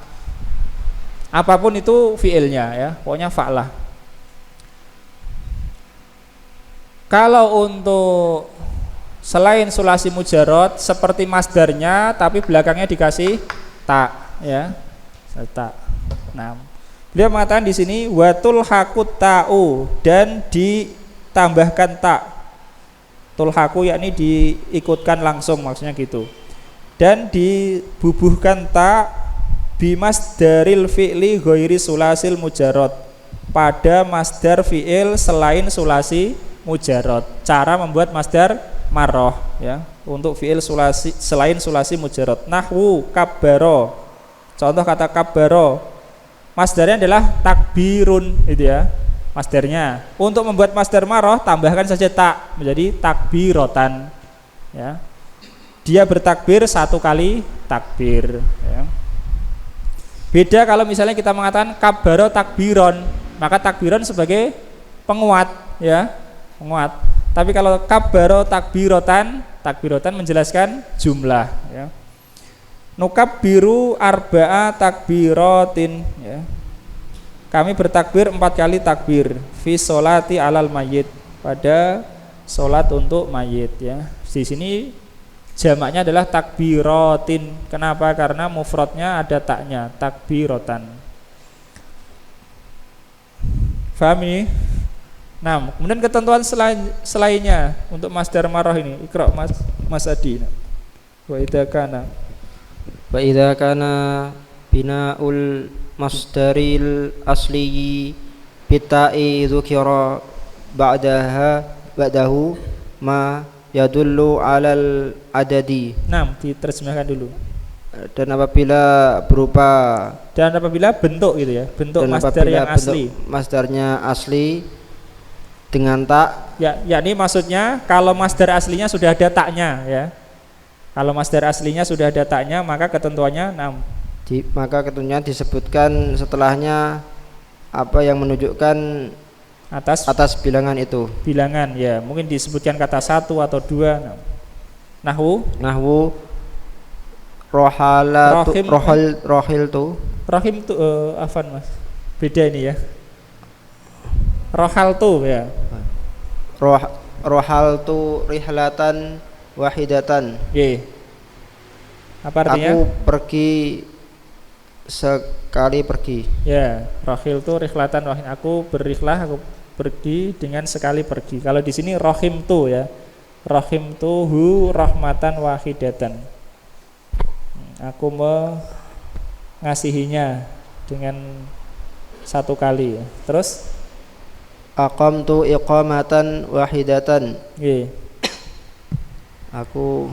Apapun itu fi'ilnya ya, pokoknya fa'lah. Kalau untuk selain sulasi mujarrad seperti masdarnya tapi belakangnya dikasih ta ya, ta. Nah, beliau mengatakan di sini watul hakut ta'u, dan ditambahkan tak, tulhaku yakni diikutkan langsung, maksudnya gitu. Dan dibubuhkan tak bimasdaril fi'li ghairi sulasil mujarrad, pada masdar fi'il selain sulasi mujarrad. Cara membuat masdar marroh ya untuk fi'il sulasi selain sulasi mujarrad. Nahwu kabbaro, contoh kata kabbaro, masdarnya adalah takbirun, itu ya masdarnya. Untuk membuat masdar marroh tambahkan saja tak, menjadi takbirotan ya. Dia bertakbir satu kali takbir ya. Beda kalau misalnya kita mengatakan kabbaro takbiron, maka takbiron sebagai penguat ya, penguat. Tapi kalau kabbaro takbirotan, takbirotan menjelaskan jumlah ya. Nukabbiru arba'a takbirotin ya. Kami bertakbir 4 kali takbir fi sholati alal mayyit, pada sholat untuk mayit ya. Di sini jamaknya adalah takbirotin. Kenapa? Karena mufradnya ada taknya, takbirotan. Faham ini? Nah, kemudian ketentuan selainnya untuk masdar marroh ini, Iqra Mas Adi. Wa idza kana binaul masdaril asli bita'i dzukira ba'dahu ma yadullu alal adadi. Nah, diterjemahkan dulu. Dan apabila bentuk gitu ya, bentuk masdar yang asli, masdarnya asli dengan tak ya, yakni maksudnya kalau masdar aslinya sudah ada taknya ya. Kalau masdar aslinya sudah ada taknya, maka ketentuannya maka ketentuannya disebutkan setelahnya apa yang menunjukkan atas bilangan itu. Bilangan ya, mungkin disebutkan kata 1 atau 2. Nahwu rohil tu afan Mas. Beda ini ya. Rohal tu ya. Rohal tu rihlatan wahidatan. Apa artinya? Aku pergi sekali pergi. Ya, rohil tu rihlatan wahid. Aku berrihlah, aku pergi dengan sekali pergi. Kalau di sini rohim tu ya. Rohim tu hu rahmatan wahidatan. Aku mengasihinya dengan satu kali ya. Terus aqamtu iqamatan wahidatan. Aku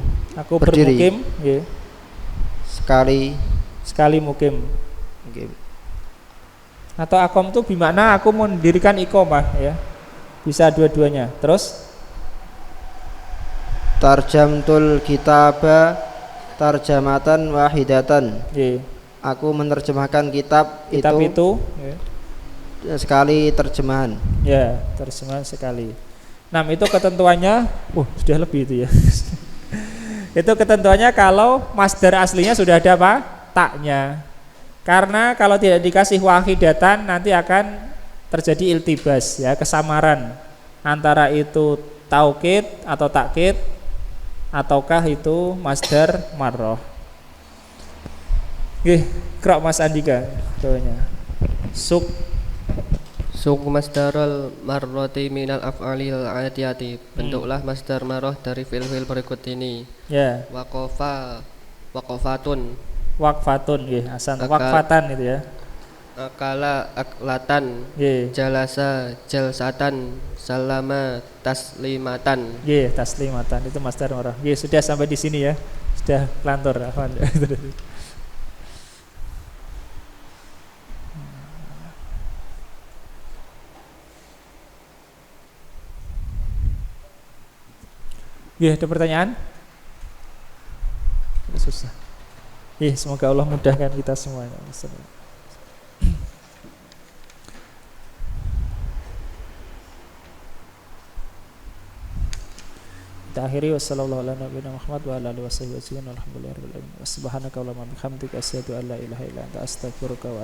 berdiri bermukim sekali mukim. Atau aqam itu bermakna aku mendirikan iqamah ya. Bisa dua-duanya. Terus tarjamtul kitaba tarjamatan wahidatan. Aku menerjemahkan kitab itu sekali terjemahan. Ya, terjemahan sekali. Nah, itu ketentuannya, sudah lebih itu ya. Itu ketentuannya kalau masdar aslinya sudah ada apa? Taknya. Karena kalau tidak dikasih wahidatan nanti akan terjadi iltibas ya, kesamaran antara itu taukid atau takkid ataukah itu masdar marroh. Iqra Mas Andika doanya. Suk masdarul marrati minal af'alil atiyati. Bentuklah masdar marroh dari fi'il-fi'il berikut ini. Ya. Waqafatun. Asan waqfatan itu ya. Akala aklatan. Jalasa jalsatan. Salama taslimatan. Taslimatan itu masdar marroh. Sudah sampai di sini ya. Sudah kelantur. Ada pertanyaan? Susah. Semoga Allah mudahkan kita semuanya. Kita akhiri wassalamualaikum warahmatullahi wabarakatuh wa ala alihi wasallam. Alhamdulillahirabbil alamin. Subhanakallahumma bihamdika asyhadu an la ilaha illa anta astaghfiruka wa